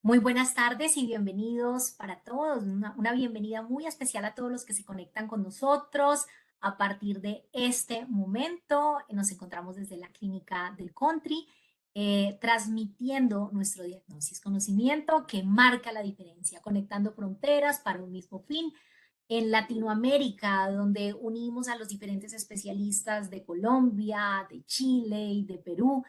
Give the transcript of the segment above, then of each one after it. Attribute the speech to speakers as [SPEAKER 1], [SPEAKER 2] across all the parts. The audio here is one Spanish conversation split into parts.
[SPEAKER 1] Muy buenas tardes y bienvenidos para todos. Una bienvenida muy especial a todos los que se conectan con nosotros. A partir de este momento, nos encontramos desde la Clínica del Country, transmitiendo nuestro diagnóstico, conocimiento que marca la diferencia, conectando fronteras para un mismo fin. En Latinoamérica, donde unimos a los diferentes especialistas de Colombia, de Chile y de Perú,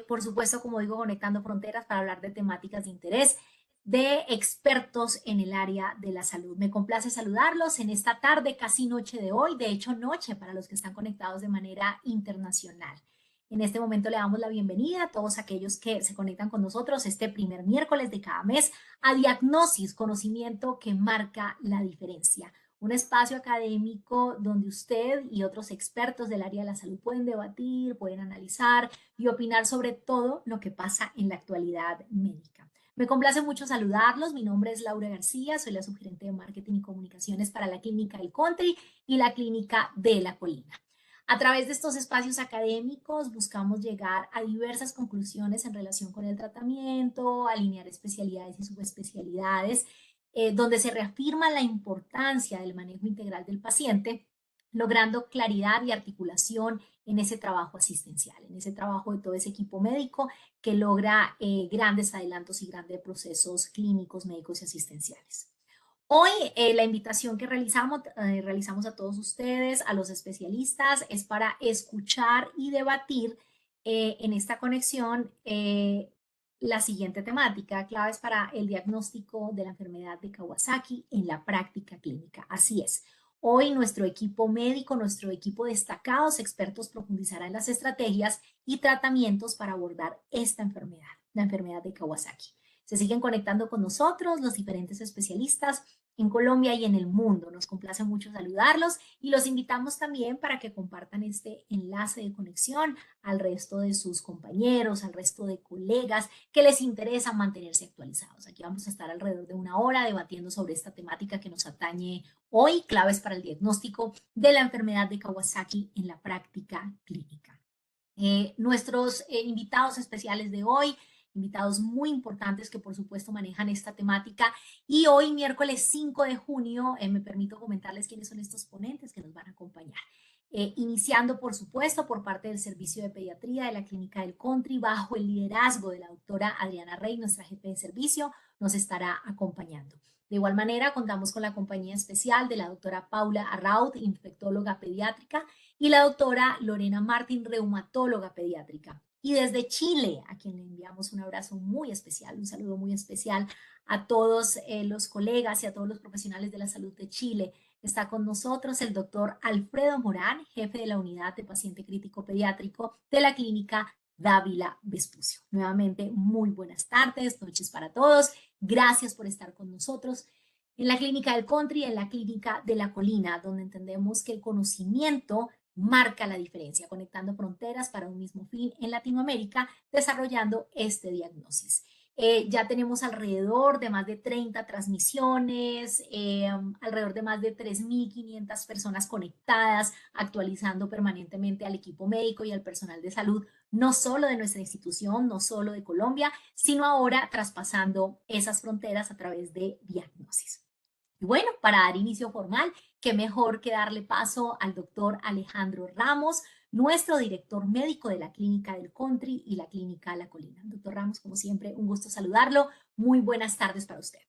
[SPEAKER 1] por supuesto, como digo, conectando fronteras para hablar de temáticas de interés de expertos en el área de la salud. Me complace saludarlos en esta tarde, casi noche de hoy, de hecho noche para los que están conectados de manera internacional. En este momento le damos la bienvenida a todos aquellos que se conectan con nosotros este primer miércoles de cada mes a Diagnosis, conocimiento que marca la diferencia. Un espacio académico donde usted y otros expertos del área de la salud pueden debatir, pueden analizar y opinar sobre todo lo que pasa en la actualidad médica. Me complace mucho saludarlos. Mi nombre es Laura García, soy la subgerente de marketing y comunicaciones para la Clínica del Country y la Clínica de la Colina. A través de estos espacios académicos buscamos llegar a diversas conclusiones en relación con el tratamiento, alinear especialidades y subespecialidades, donde se reafirma la importancia del manejo integral del paciente, logrando claridad y articulación en ese trabajo asistencial, en ese trabajo de todo ese equipo médico que logra grandes adelantos y grandes procesos clínicos, médicos y asistenciales. Hoy la invitación que realizamos a todos ustedes, a los especialistas, es para escuchar y debatir en esta conexión la siguiente temática, claves para el diagnóstico de la enfermedad de Kawasaki en la práctica clínica. Así es. Hoy nuestro equipo médico, nuestro equipo de destacados expertos profundizará en las estrategias y tratamientos para abordar esta enfermedad, la enfermedad de Kawasaki. Se siguen conectando con nosotros los diferentes especialistas en Colombia y en el mundo. Nos complace mucho saludarlos y los invitamos también para que compartan este enlace de conexión al resto de sus compañeros, al resto de colegas que les interesa mantenerse actualizados. Aquí vamos a estar alrededor de una hora debatiendo sobre esta temática que nos atañe hoy, claves para el diagnóstico de la enfermedad de Kawasaki en la práctica clínica. Nuestros invitados especiales de hoy, invitados muy importantes que por supuesto manejan esta temática. Y hoy, miércoles 5 de junio, me permito comentarles quiénes son estos ponentes que nos van a acompañar. Iniciando, por supuesto, por parte del Servicio de Pediatría de la Clínica del Country, bajo el liderazgo de la doctora Adriana Rey, nuestra jefe de servicio, nos estará acompañando. De igual manera, contamos con la compañía especial de la doctora Paula Arraud, infectóloga pediátrica, y la doctora Lorena Martín, reumatóloga pediátrica. Y desde Chile, a quien le enviamos un abrazo muy especial, un saludo muy especial a todos los colegas y a todos los profesionales de la salud de Chile. Está con nosotros el doctor Alfredo Morán, jefe de la unidad de paciente crítico pediátrico de la clínica Dávila Vespucio. Nuevamente, muy buenas tardes, noches para todos. Gracias por estar con nosotros en la clínica del Country, en la clínica de la Colina, donde entendemos que el conocimiento marca la diferencia, conectando fronteras para un mismo fin en Latinoamérica, desarrollando este diagnóstico. Ya tenemos alrededor de más de 30 transmisiones, alrededor de más de 3.500 personas conectadas, actualizando permanentemente al equipo médico y al personal de salud, no solo de nuestra institución, no solo de Colombia, sino ahora traspasando esas fronteras a través de diagnosis. Y bueno, para dar inicio formal, qué mejor que darle paso al doctor Alejandro Ramos, nuestro director médico de la Clínica del Country y la Clínica La Colina. Doctor Ramos, como siempre, un gusto saludarlo. Muy buenas tardes para usted.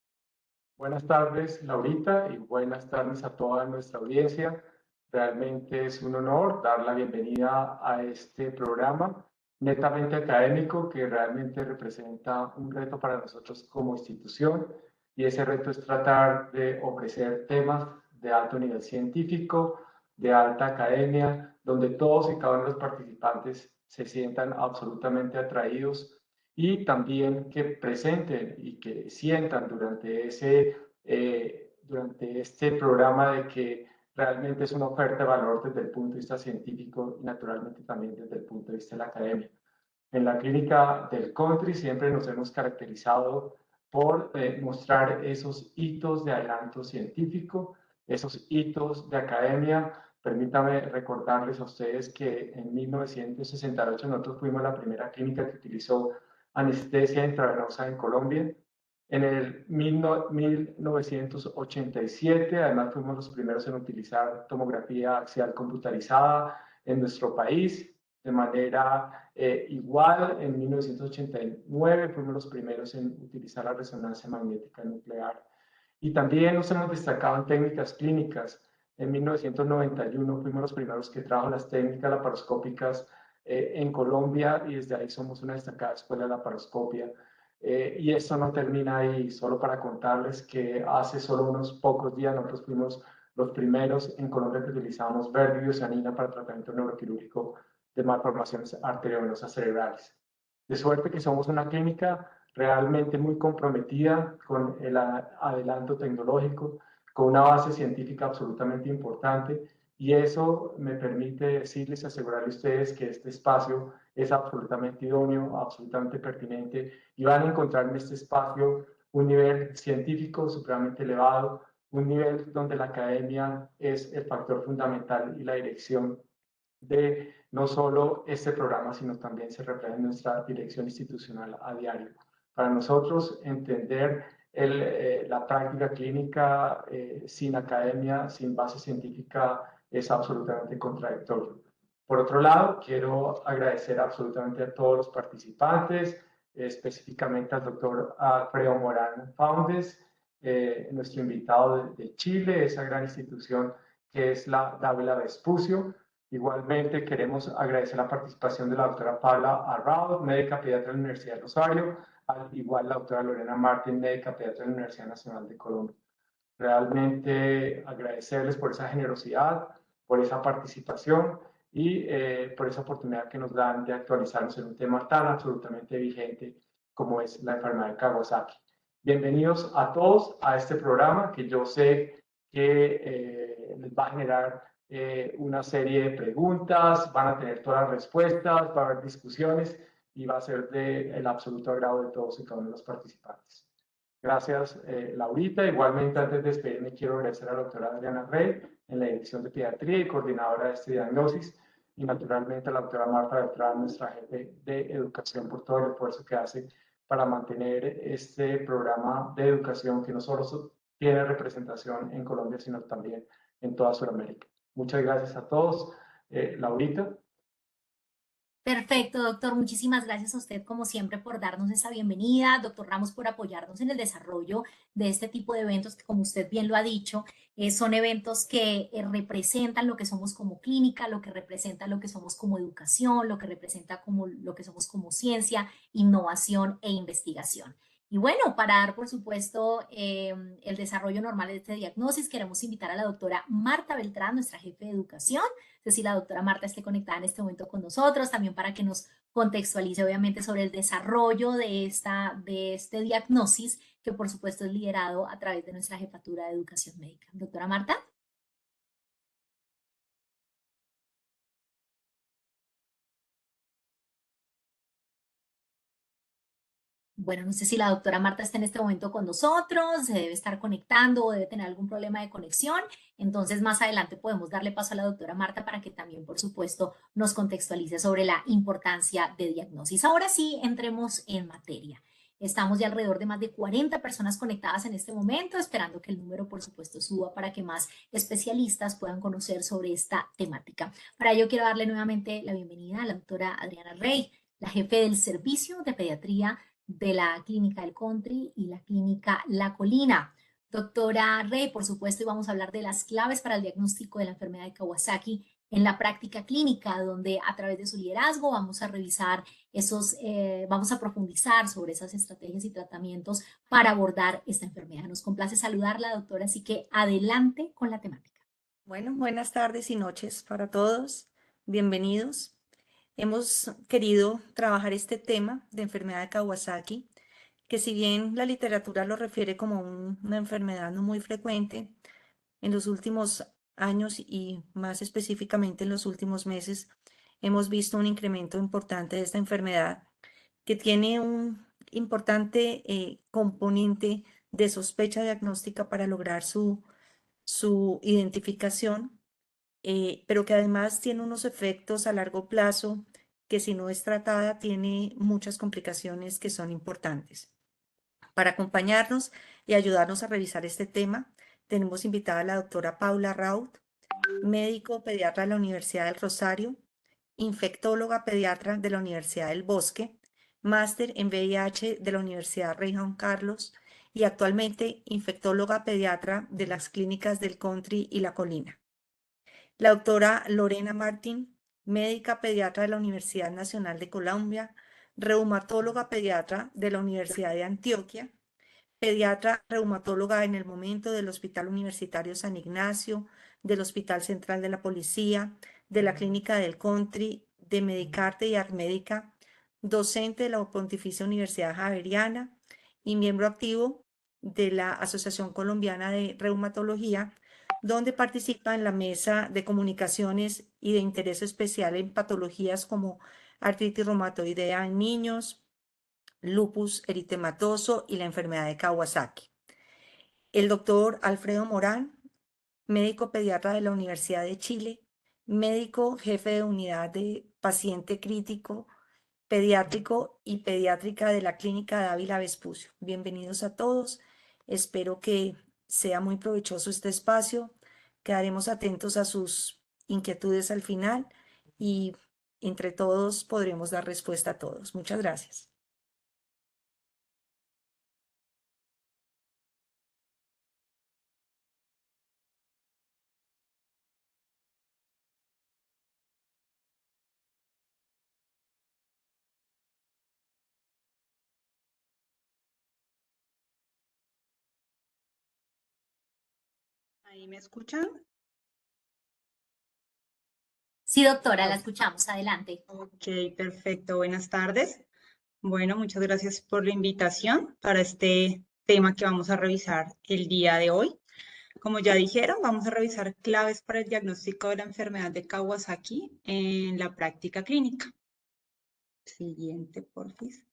[SPEAKER 2] Buenas tardes, Laurita, y buenas tardes a toda nuestra audiencia. Realmente es un honor dar la bienvenida a este programa netamente académico que realmente representa un reto para nosotros como institución, y ese reto es tratar de ofrecer temas de alto nivel científico, de alta academia, donde todos y cada uno de los participantes se sientan absolutamente atraídos y también que presenten y que sientan durante este programa de que realmente es una oferta de valor desde el punto de vista científico y naturalmente también desde el punto de vista de la academia. En la clínica del Country siempre nos hemos caracterizado por mostrar esos hitos de adelanto científico, esos hitos de academia. Permítame recordarles a ustedes que en 1968 nosotros fuimos la primera clínica que utilizó anestesia intravenosa en Colombia. En el 1987, además, fuimos los primeros en utilizar tomografía axial computarizada en nuestro país. De manera igual, en 1989 fuimos los primeros en utilizar la resonancia magnética nuclear. Y también nos hemos destacado en técnicas clínicas. En 1991 fuimos los primeros que trajo las técnicas laparoscópicas en Colombia, y desde ahí somos una destacada escuela de laparoscopia. Y esto no termina ahí, solo para contarles que hace solo unos pocos días nosotros fuimos los primeros en Colombia que utilizamos verde y biosanina para tratamiento neuroquirúrgico de malformaciones arteriovenosas cerebrales. De suerte que somos una clínica realmente muy comprometida con el adelanto tecnológico, con una base científica absolutamente importante, y eso me permite decirles y asegurarles a ustedes que este espacio es absolutamente idóneo, absolutamente pertinente, y van a encontrar en este espacio un nivel científico supremamente elevado, un nivel donde la academia es el factor fundamental y la dirección de no solo este programa, sino también se refleja en nuestra dirección institucional a diario. Para nosotros, entender la práctica clínica sin academia, sin base científica, es absolutamente contradictorio. Por otro lado, quiero agradecer absolutamente a todos los participantes, específicamente al doctor Alfredo Morán Foundes, nuestro invitado de Chile, esa gran institución que es la Dávila Vespucio. Igualmente queremos agradecer la participación de la doctora Paula Arrao, médica pediatra de la Universidad de Rosario, al igual la doctora Lorena Martín, médica pediatra de la Universidad Nacional de Colombia. Realmente agradecerles por esa generosidad, por esa participación y por esa oportunidad que nos dan de actualizarnos en un tema tan absolutamente vigente como es la enfermedad de Kawasaki. Bienvenidos a todos a este programa que yo sé que les va a generar una serie de preguntas, van a tener todas las respuestas, va a haber discusiones y va a ser del absoluto agrado de todos y cada uno de los participantes. Gracias, Laurita. Igualmente, antes de despedirme, quiero agradecer a la doctora Adriana Rey en la Dirección de Pediatría y coordinadora de este diagnosis, y naturalmente a la doctora Marta Beltrán, nuestra jefe de educación, por todo el esfuerzo que hace para mantener este programa de educación que no solo tiene representación en Colombia, sino también en toda Sudamérica. Muchas gracias a todos. Laurita.
[SPEAKER 1] Perfecto, doctor. Muchísimas gracias a usted, como siempre, por darnos esa bienvenida. Doctor Ramos, por apoyarnos en el desarrollo de este tipo de eventos que, como usted bien lo ha dicho, son eventos que representan lo que somos como clínica, lo que representa lo que somos como educación, lo que representa como lo que somos como ciencia, innovación e investigación. Y bueno, para dar, por supuesto, el desarrollo normal de este diagnóstico, queremos invitar a la doctora Marta Beltrán, nuestra jefe de educación. No sé si la doctora Marta esté conectada en este momento con nosotros, también para que nos contextualice obviamente sobre el desarrollo de este diagnóstico, que por supuesto es liderado a través de nuestra jefatura de educación médica. Doctora Marta. Bueno, no sé si la doctora Marta está en este momento con nosotros, se debe estar conectando o debe tener algún problema de conexión. Entonces, más adelante podemos darle paso a la doctora Marta para que también, por supuesto, nos contextualice sobre la importancia de diagnosis. Ahora sí, entremos en materia. Estamos ya alrededor de más de 40 personas conectadas en este momento, esperando que el número, por supuesto, suba para que más especialistas puedan conocer sobre esta temática. Para ello, quiero darle nuevamente la bienvenida a la doctora Adriana Rey, la jefe del Servicio de Pediatría de la Clínica del Country y la Clínica La Colina. Doctora Rey, por supuesto, y vamos a hablar de las claves para el diagnóstico de la enfermedad de Kawasaki en la práctica clínica, donde a través de su liderazgo vamos a revisar vamos a profundizar sobre esas estrategias y tratamientos para abordar esta enfermedad. Nos complace saludarla, doctora, así que adelante con la temática.
[SPEAKER 3] Bueno, buenas tardes y noches para todos. Bienvenidos. Hemos querido trabajar este tema de enfermedad de Kawasaki, que si bien la literatura lo refiere como una enfermedad no muy frecuente, en los últimos años y más específicamente en los últimos meses, hemos visto un incremento importante de esta enfermedad que tiene un importante componente de sospecha diagnóstica para lograr su identificación, pero que además tiene unos efectos a largo plazo que si no es tratada tiene muchas complicaciones que son importantes. Para acompañarnos y ayudarnos a revisar este tema, tenemos invitada a la doctora Paula Raut, médico pediatra de la Universidad del Rosario, infectóloga pediatra de la Universidad del Bosque, máster en VIH de la Universidad Rey Juan Carlos y actualmente infectóloga pediatra de las clínicas del Country y La Colina. La doctora Lorena Martín, médica pediatra de la Universidad Nacional de Colombia, reumatóloga pediatra de la Universidad de Antioquia, pediatra reumatóloga en el momento del Hospital Universitario San Ignacio, del Hospital Central de la Policía, de la Clínica del Country, de Medicarte y Armédica, docente de la Pontificia Universidad Javeriana y miembro activo de la Asociación Colombiana de Reumatología, donde participa en la mesa de comunicaciones y de interés especial en patologías como artritis reumatoidea en niños, lupus eritematoso y la enfermedad de Kawasaki. El doctor Alfredo Morán, médico pediatra de la Universidad de Chile, médico jefe de unidad de paciente crítico, pediátrico y pediátrica de la Clínica Dávila Vespucio. Bienvenidos a todos. Espero que sea muy provechoso este espacio. Quedaremos atentos a sus inquietudes al final y entre todos podremos dar respuesta a todos. Muchas gracias.
[SPEAKER 4] ¿Ahí me escuchan?
[SPEAKER 1] Sí, doctora, la escuchamos. Adelante.
[SPEAKER 4] Ok, perfecto. Buenas tardes. Bueno, muchas gracias por la invitación para este tema que vamos a revisar el día de hoy. Como ya dijeron, vamos a revisar claves para el diagnóstico de la enfermedad de Kawasaki en la práctica clínica. Siguiente, porfis.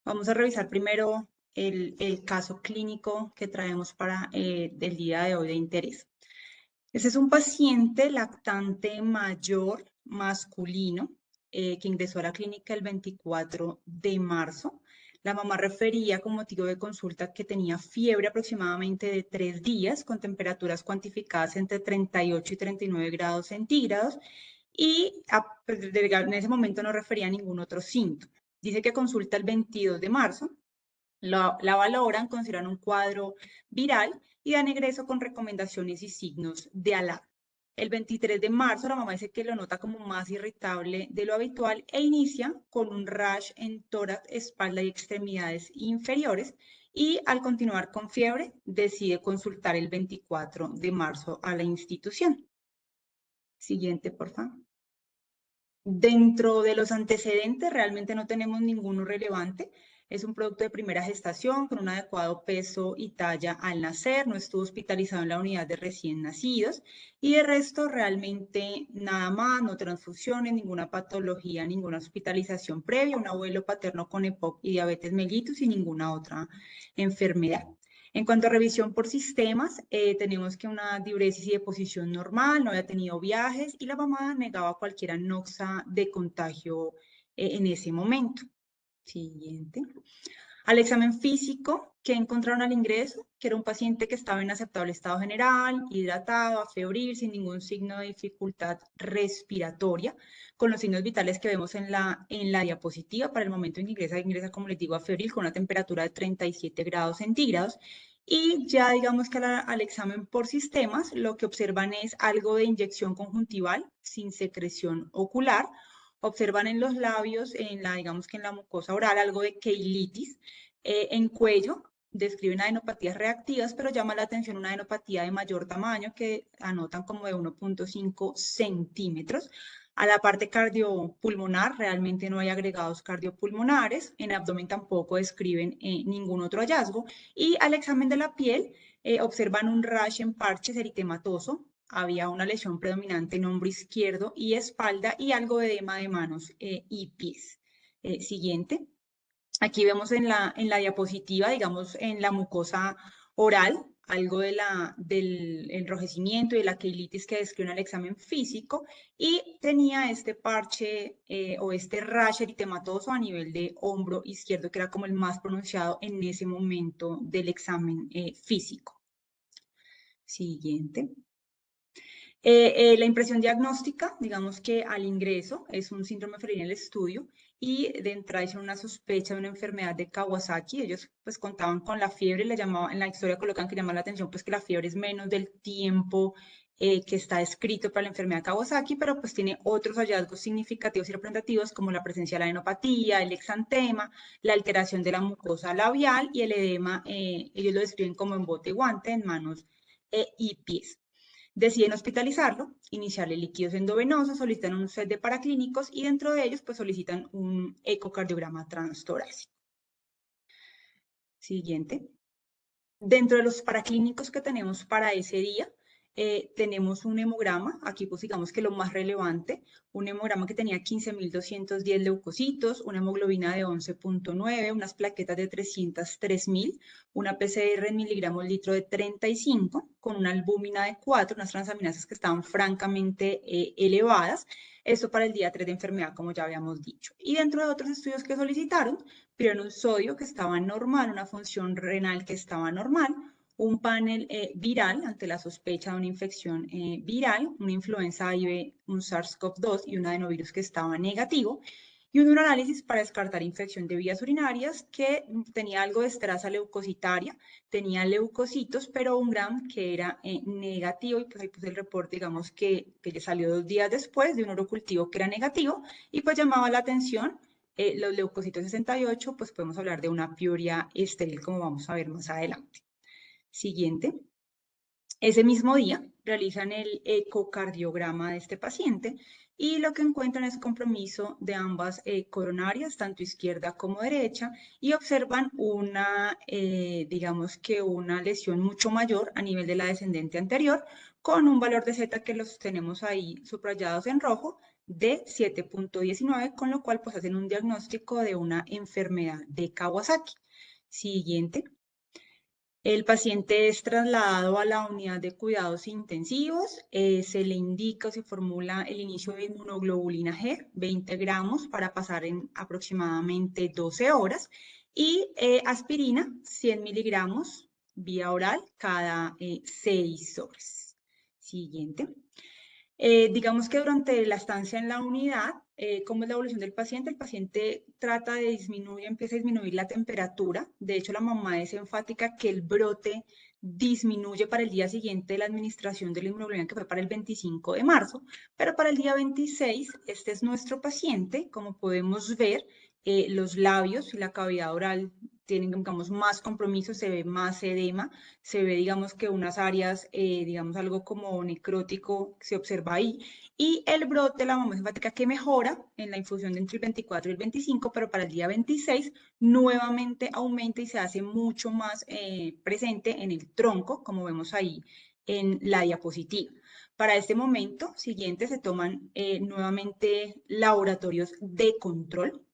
[SPEAKER 4] Vamos a revisar primero el caso clínico que traemos para el día de hoy de interés. Ese es un paciente lactante mayor masculino que ingresó a la clínica el 24 de marzo. La mamá refería con motivo de consulta que tenía fiebre aproximadamente de 3 días con temperaturas cuantificadas entre 38 y 39 grados centígrados y en ese momento no refería a ningún otro síntoma. Dice que consulta el 22 de marzo. La valoran, consideran un cuadro viral y dan egreso con recomendaciones y signos de alarma. El 23 de marzo la mamá dice que lo nota como más irritable de lo habitual e inicia con un rash en tórax, espalda y extremidades inferiores y al continuar con fiebre decide consultar el 24 de marzo a la institución. Siguiente, por favor. Dentro de los antecedentes realmente no tenemos ninguno relevante. Es un producto de primera gestación con un adecuado peso y talla al nacer, no estuvo hospitalizado en la unidad de recién nacidos y de resto realmente nada más, no transfusiones, ninguna patología, ninguna hospitalización previa, un abuelo paterno con EPOC y diabetes mellitus y ninguna otra enfermedad. En cuanto a revisión por sistemas, tenemos que una diuresis y deposición normal, no había tenido viajes y la mamá negaba cualquier anoxa de contagio en ese momento. Siguiente. Al examen físico, que encontraron al ingreso, que era un paciente que estaba en aceptable estado general, hidratado, afebril, sin ningún signo de dificultad respiratoria, con los signos vitales que vemos en la diapositiva. Para el momento en que ingresa, como les digo, afebril, con una temperatura de 37 grados centígrados. Y ya digamos que al examen por sistemas, lo que observan es algo de inyección conjuntival sin secreción ocular. Observan en los labios, digamos que en la mucosa oral, algo de queilitis. En cuello, describen adenopatías reactivas, pero llama la atención una adenopatía de mayor tamaño que anotan como de 1.5 centímetros. A la parte cardiopulmonar realmente no hay agregados cardiopulmonares. En abdomen tampoco describen ningún otro hallazgo. Y al examen de la piel observan un rash en parches eritematoso. Había una lesión predominante en hombro izquierdo y espalda y algo de edema de manos y pies. Siguiente. Aquí vemos en la diapositiva, digamos, en la mucosa oral, algo del enrojecimiento y de la queilitis que describió en el examen físico, y tenía este parche o este rash eritematoso a nivel de hombro izquierdo, que era como el más pronunciado en ese momento del examen físico. Siguiente. La impresión diagnóstica, digamos que al ingreso es un síndrome febril en el estudio y de entrada hicieron una sospecha de una enfermedad de Kawasaki. Ellos pues contaban con la fiebre, le llamaban, en la historia colocan que llama la atención pues que la fiebre es menos del tiempo que está escrito para la enfermedad de Kawasaki, pero pues tiene otros hallazgos significativos y representativos como la presencia de la adenopatía, el exantema, la alteración de la mucosa labial y el edema, ellos lo describen como en bote y guante en manos y pies. Deciden hospitalizarlo, iniciarle líquidos endovenosos, solicitan un set de paraclínicos y dentro de ellos pues solicitan un ecocardiograma transtorácico. Siguiente. Dentro de los paraclínicos que tenemos para ese día, tenemos un hemograma, aquí pues digamos que lo más relevante, un hemograma que tenía 15.210 leucocitos, una hemoglobina de 11.9, unas plaquetas de 303.000, una PCR en miligramos litro de 35, con una albúmina de 4, unas transaminasas que estaban francamente elevadas, esto para el día 3 de enfermedad, como ya habíamos dicho. Y dentro de otros estudios que solicitaron, pidieron un sodio que estaba normal, una función renal que estaba normal, un panel viral ante la sospecha de una infección viral, una influenza AIV, un SARS-CoV-2 y un adenovirus que estaba negativo, y un análisis para descartar infección de vías urinarias que tenía algo de esterasa leucocitaria, tenía leucocitos, pero un gram que era negativo, y pues ahí puse el reporte, digamos que le salió 2 días después de un urocultivo que era negativo, y pues llamaba la atención. Los leucocitos 68, pues podemos hablar de una piuria estéril, como vamos a ver más adelante. Siguiente. Ese mismo día realizan el ecocardiograma de este paciente y lo que encuentran es compromiso de ambas coronarias, tanto izquierda como derecha, y observan una, digamos que una lesión mucho mayor a nivel de la descendente anterior, con un valor de Z que los tenemos ahí subrayados en rojo, de 7.19, con lo cual pues hacen un diagnóstico de una enfermedad de Kawasaki. Siguiente. El paciente es trasladado a la unidad de cuidados intensivos, se le indica o se formula el inicio de inmunoglobulina G, 20 gramos para pasar en aproximadamente 12 horas, y aspirina, 100 miligramos vía oral cada 6 horas. Siguiente. Digamos que durante la estancia en la unidad, ¿cómo es la evolución del paciente? El paciente trata de disminuir, empieza a disminuir la temperatura. De hecho, la mamá es enfática que el brote disminuye para el día siguiente de la administración de la inmunoglobulina, que fue para el 25 de marzo, pero para el día 26, este es nuestro paciente. Como podemos ver, los labios y la cavidad oral tienen, digamos, más compromiso, se ve más edema, se ve, digamos, que unas áreas, digamos, algo como necrótico se observa ahí, y el brote, la mamá hepática que mejora en la infusión de entre el 24 y el 25, pero para el día 26 nuevamente aumenta y se hace mucho más presente en el tronco, como vemos ahí en la diapositiva. Para este momento siguiente se toman nuevamente laboratorios de control,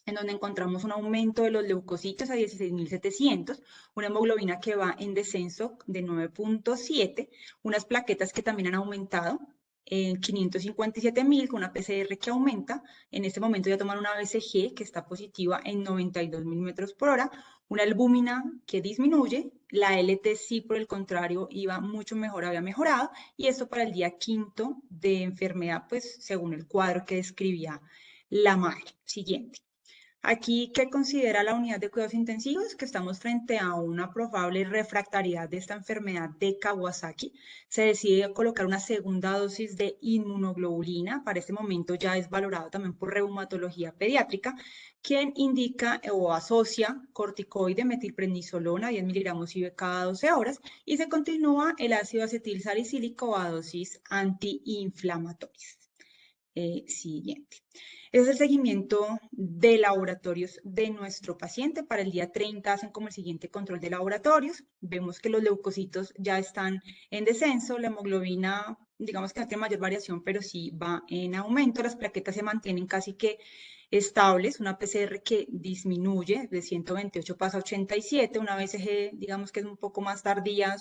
[SPEAKER 4] en donde encontramos un aumento de los leucocitos a 16.700, una hemoglobina que va en descenso de 9.7, unas plaquetas que también han aumentado en 557.000, con una PCR que aumenta. En este momento ya toman una BCG que está positiva en 92.000 metros por hora, una albúmina que disminuye, la LTC por el contrario iba mucho mejor, había mejorado, y esto para el día 5 de enfermedad, pues según el cuadro que describía la madre. Siguiente. Aquí, ¿qué considera la unidad de cuidados intensivos? Que estamos frente a una probable refractariedad de esta enfermedad de Kawasaki. Se decide colocar una segunda dosis de inmunoglobulina. Para este momento ya es valorado también por reumatología pediátrica, quien indica o asocia corticoide, metilprednisolona, 10 miligramos IV cada 12 horas, y se continúa el ácido acetil salicílico a dosis antiinflamatorias. Siguiente. Ese es el seguimiento de laboratorios de nuestro paciente. Para el día 30 hacen como el siguiente control de laboratorios. Vemos que los leucocitos ya están en descenso, la hemoglobina, digamos que no tiene mayor variación, pero sí va en aumento. Las plaquetas se mantienen casi que estables, una PCR que disminuye de 128 pasa a 87, una BCG digamos que es un poco más tardía,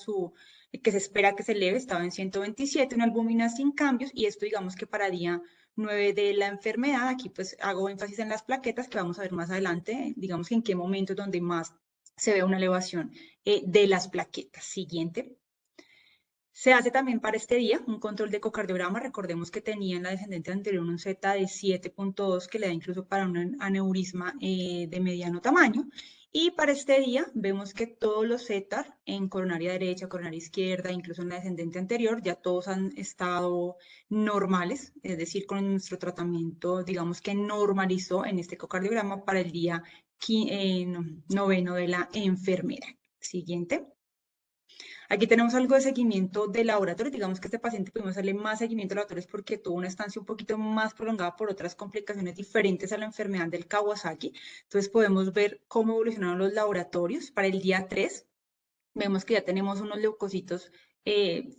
[SPEAKER 4] que se espera que se eleve, estaba en 127, una albúmina sin cambios, y esto digamos que para día 9 de la enfermedad. Aquí pues hago énfasis en las plaquetas que vamos a ver más adelante, digamos que en qué momento es donde más se ve una elevación de las plaquetas. Siguiente. Se hace también para este día un control de ecocardiograma. Recordemos que tenía en la descendente anterior un Z de 7.2 que le da incluso para un aneurisma de mediano tamaño. Y para este día vemos que todos los Z en coronaria derecha, coronaria izquierda, incluso en la descendente anterior, ya todos han estado normales, es decir, con nuestro tratamiento, digamos que normalizó en este ecocardiograma para el día 9 de la enfermera. Siguiente. Aquí tenemos algo de seguimiento de laboratorio. Digamos que este paciente pudimos hacerle más seguimiento de laboratorios porque tuvo una estancia un poquito más prolongada por otras complicaciones diferentes a la enfermedad del Kawasaki. Entonces podemos ver cómo evolucionaron los laboratorios. Para el día 3 vemos que ya tenemos unos leucocitos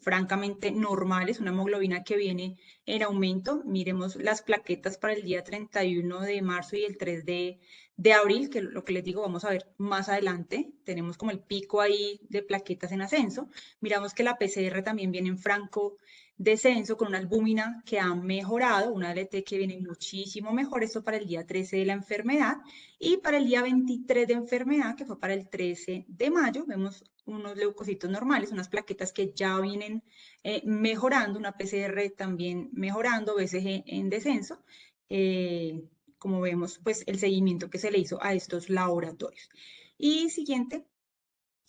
[SPEAKER 4] francamente normales, una hemoglobina que viene en aumento. Miremos las plaquetas para el día 31 de marzo y el 3 de abril, que lo que les digo vamos a ver más adelante. Tenemos como el pico ahí de plaquetas en ascenso. Miramos que la PCR también viene en franco descenso con una albúmina que ha mejorado, una LT que viene muchísimo mejor, esto para el día 13 de la enfermedad. Y para el día 23 de enfermedad, que fue para el 13 de mayo, vemos unos leucocitos normales, unas plaquetas que ya vienen mejorando, una PCR también mejorando, BCG en descenso. Como vemos, pues el seguimiento que se le hizo a estos laboratorios. Y siguiente.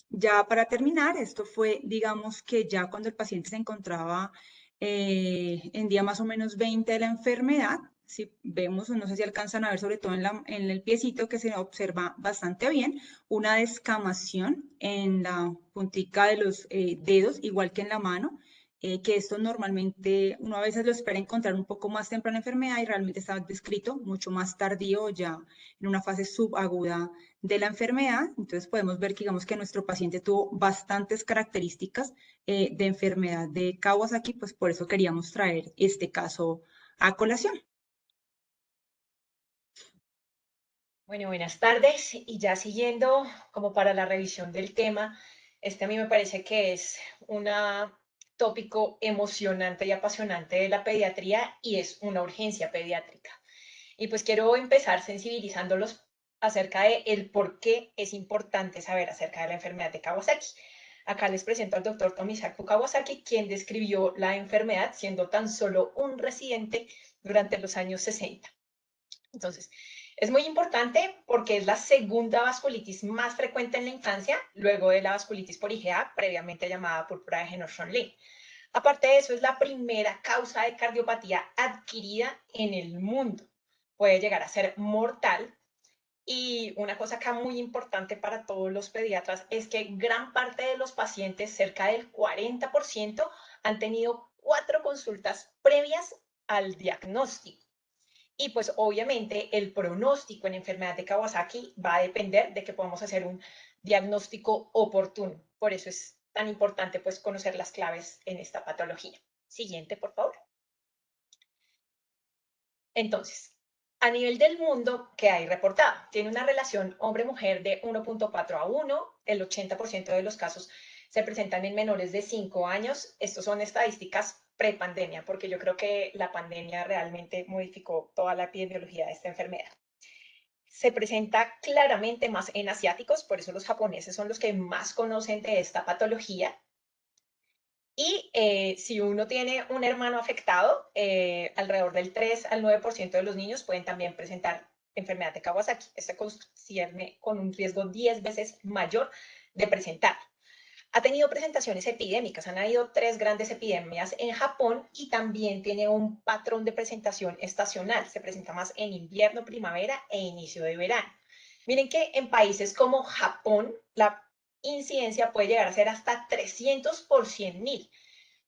[SPEAKER 4] Ya para terminar, esto fue, digamos que ya cuando el paciente se encontraba en día más o menos 20 de la enfermedad. Si vemos, no sé si alcanzan a ver, sobre todo en el piecito, que se observa bastante bien, una descamación en la puntica de los dedos, igual que en la mano, que esto normalmente uno a veces lo espera encontrar un poco más temprano en la enfermedad y realmente está descrito mucho más tardío, ya en una fase subaguda de la enfermedad. Entonces podemos ver que digamos que nuestro paciente tuvo bastantes características de enfermedad de Kawasaki, pues por eso queríamos traer este caso a colación.
[SPEAKER 5] Bueno, buenas tardes. Y ya siguiendo como para la revisión del tema, a mí me parece que es un tópico emocionante y apasionante de la pediatría y es una urgencia pediátrica. Y pues quiero empezar sensibilizándolos acerca de el por qué es importante saber acerca de la enfermedad de Kawasaki. Acá les presento al doctor Tomisaku Kawasaki, quien describió la enfermedad siendo tan solo un residente durante los años 60. Entonces, es muy importante porque es la segunda vasculitis más frecuente en la infancia, luego de la vasculitis por IgA, previamente llamada púrpura de Henoch-Schönlein. Aparte de eso, es la primera causa de cardiopatía adquirida en el mundo. Puede llegar a ser mortal. Y una cosa acá muy importante para todos los pediatras es que gran parte de los pacientes, cerca del 40%, han tenido 4 consultas previas al diagnóstico. Y pues obviamente el pronóstico en enfermedad de Kawasaki va a depender de que podamos hacer un diagnóstico oportuno. Por eso es tan importante pues conocer las claves en esta patología. Siguiente, por favor. Entonces, a nivel del mundo, ¿qué hay reportado? Tiene una relación hombre-mujer de 1.4 a 1. El 80% de los casos se presentan en menores de 5 años. Estos son estadísticas prepandemia, porque yo creo que la pandemia realmente modificó toda la epidemiología de esta enfermedad. Se presenta claramente más en asiáticos, por eso los japoneses son los que más conocen de esta patología. Y si uno tiene un hermano afectado, alrededor del 3 al 9% de los niños pueden también presentar enfermedad de Kawasaki. Este concierne con un riesgo 10 veces mayor de presentar. Ha tenido presentaciones epidémicas, han habido 3 grandes epidemias en Japón y también tiene un patrón de presentación estacional. Se presenta más en invierno, primavera e inicio de verano. Miren que en países como Japón, la incidencia puede llegar a ser hasta 300 por 100.000.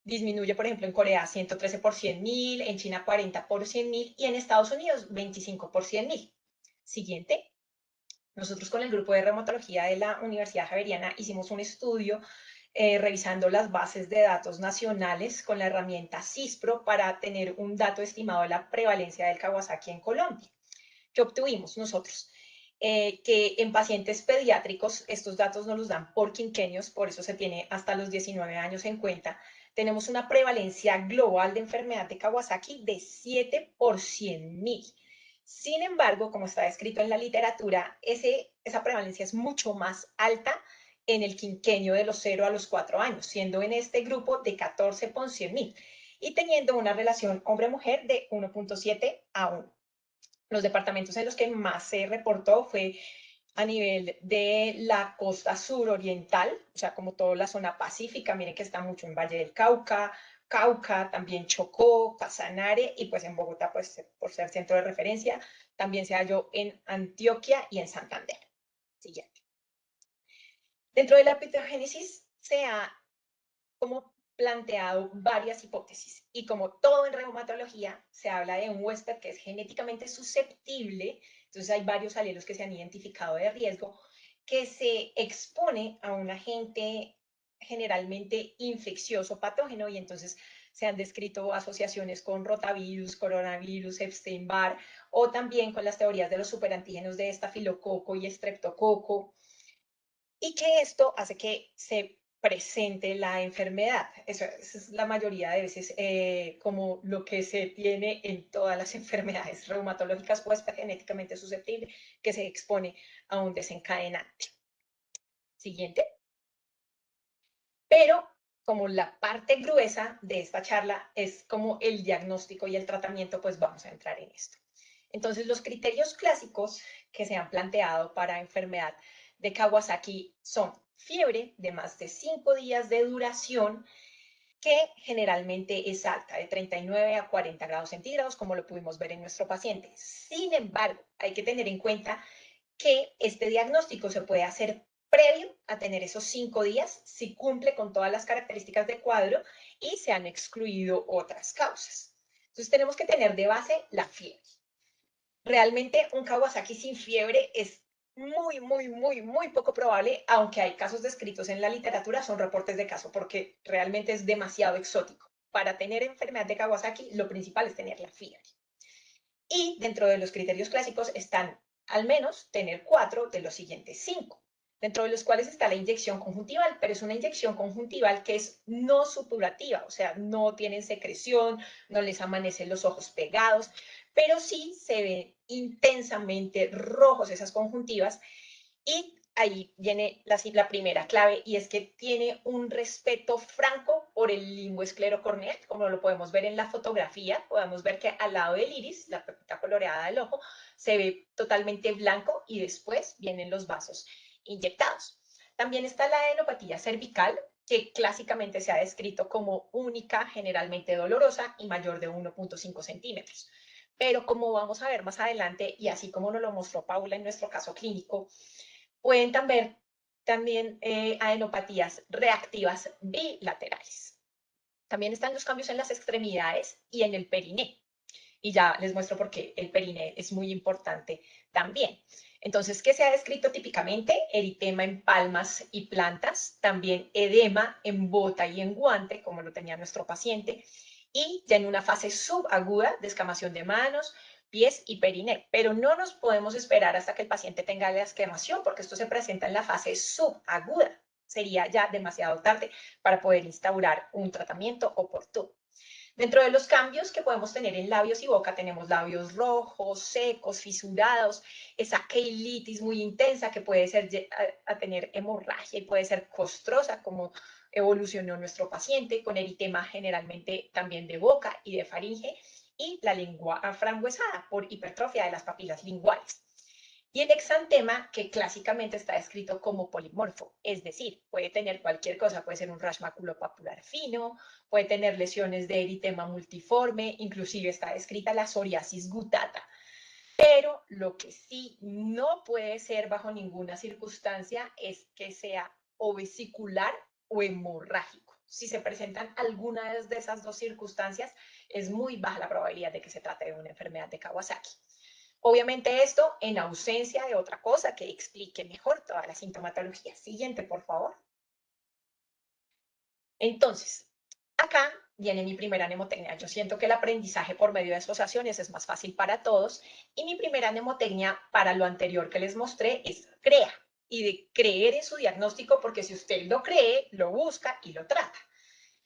[SPEAKER 5] Disminuye, por ejemplo, en Corea 113 por 100.000, en China 40 por 100.000 y en Estados Unidos 25 por 100.000. Siguiente. Nosotros con el grupo de reumatología de la Universidad Javeriana hicimos un estudio revisando las bases de datos nacionales con la herramienta CISPRO para tener un dato estimado de la prevalencia del Kawasaki en Colombia. ¿Qué obtuvimos nosotros? Que en pacientes pediátricos, estos datos nos los dan por quinquenios, por eso se tiene hasta los 19 años en cuenta, tenemos una prevalencia global de enfermedad de Kawasaki de 7 por 100.000. Sin embargo, como está descrito en la literatura, esa prevalencia es mucho más alta en el quinquenio de los 0 a los 4 años, siendo en este grupo de 14 por 100.000 y teniendo una relación hombre-mujer de 1.7 a 1. Los departamentos en los que más se reportó fue a nivel de la costa suroriental, o sea, como toda la zona pacífica, miren que está mucho en Valle del Cauca, también Chocó, Casanare, y pues en Bogotá, pues por ser centro de referencia, también se halló en Antioquia y en Santander. Siguiente. Dentro de la epitogénesis se ha como planteado varias hipótesis y como todo en reumatología se habla de un huésped que es genéticamente susceptible, entonces hay varios alelos que se han identificado de riesgo, que se expone a un agente generalmente infeccioso patógeno y entonces se han descrito asociaciones con rotavirus, coronavirus, Epstein-Barr o también con las teorías de los superantígenos de estafilococo y estreptococo y que esto hace que se presente la enfermedad. Eso es la mayoría de veces como lo que se tiene en todas las enfermedades reumatológicas o genéticamente susceptible que se expone a un desencadenante. Siguiente. Pero como la parte gruesa de esta charla es como el diagnóstico y el tratamiento, pues vamos a entrar en esto. Entonces, los criterios clásicos que se han planteado para enfermedad de Kawasaki son fiebre de más de 5 días de duración, que generalmente es alta, de 39 a 40 grados centígrados, como lo pudimos ver en nuestro paciente. Sin embargo, hay que tener en cuenta que este diagnóstico se puede hacer previo a tener esos 5 días, si cumple con todas las características de cuadro y se han excluido otras causas. Entonces, tenemos que tener de base la fiebre. Realmente un Kawasaki sin fiebre es muy poco probable, aunque hay casos descritos en la literatura, son reportes de caso, porque realmente es demasiado exótico. Para tener enfermedad de Kawasaki, lo principal es tener la fiebre. Y dentro de los criterios clásicos están al menos tener 4 de los siguientes 5, dentro de los cuales está la inyección conjuntival, pero es una inyección conjuntival que es no supurativa, o sea, no tienen secreción, no les amanecen los ojos pegados, pero sí se ven intensamente rojos esas conjuntivas y ahí viene la primera clave y es que tiene un respeto franco por el limbo esclerocorneal, como lo podemos ver en la fotografía, podemos ver que al lado del iris, la pepita coloreada del ojo, se ve totalmente blanco y después vienen los vasos inyectados. También está la adenopatía cervical, que clásicamente se ha descrito como única, generalmente dolorosa y mayor de 1.5 centímetros. Pero como vamos a ver más adelante, y así como nos lo mostró Paula en nuestro caso clínico, pueden también adenopatías reactivas bilaterales. También están los cambios en las extremidades y en el periné. Y ya les muestro por qué el periné es muy importante también. Entonces, ¿qué se ha descrito típicamente? Eritema en palmas y plantas, también edema en bota y en guante, como lo tenía nuestro paciente, y ya en una fase subaguda, descamación de manos, pies y periné, pero no nos podemos esperar hasta que el paciente tenga la descamación, porque esto se presenta en la fase subaguda. Sería ya demasiado tarde para poder instaurar un tratamiento oportuno. Dentro de los cambios que podemos tener en labios y boca, tenemos labios rojos, secos, fisurados, esa queilitis muy intensa que puede ser a tener hemorragia y puede ser costrosa, como evolucionó nuestro paciente, con eritema generalmente también de boca y de faringe, y la lengua afrangüesada por hipertrofia de las papilas linguales. Y el exantema, que clásicamente está descrito como polimorfo, es decir, puede tener cualquier cosa, puede ser un rash maculopapular fino, puede tener lesiones de eritema multiforme, inclusive está descrita la psoriasis gutata. Pero lo que sí no puede ser bajo ninguna circunstancia es que sea o vesicular o hemorrágico. Si se presentan algunas de esas dos circunstancias, es muy baja la probabilidad de que se trate de una enfermedad de Kawasaki. Obviamente esto en ausencia de otra cosa que explique mejor toda la sintomatología. Siguiente, por favor. Entonces, acá viene mi primera mnemotecnia. Yo siento que el aprendizaje por medio de asociaciones es más fácil para todos y mi primera mnemotecnia para lo anterior que les mostré es crea y de creer en su diagnóstico, porque si usted lo cree, lo busca y lo trata.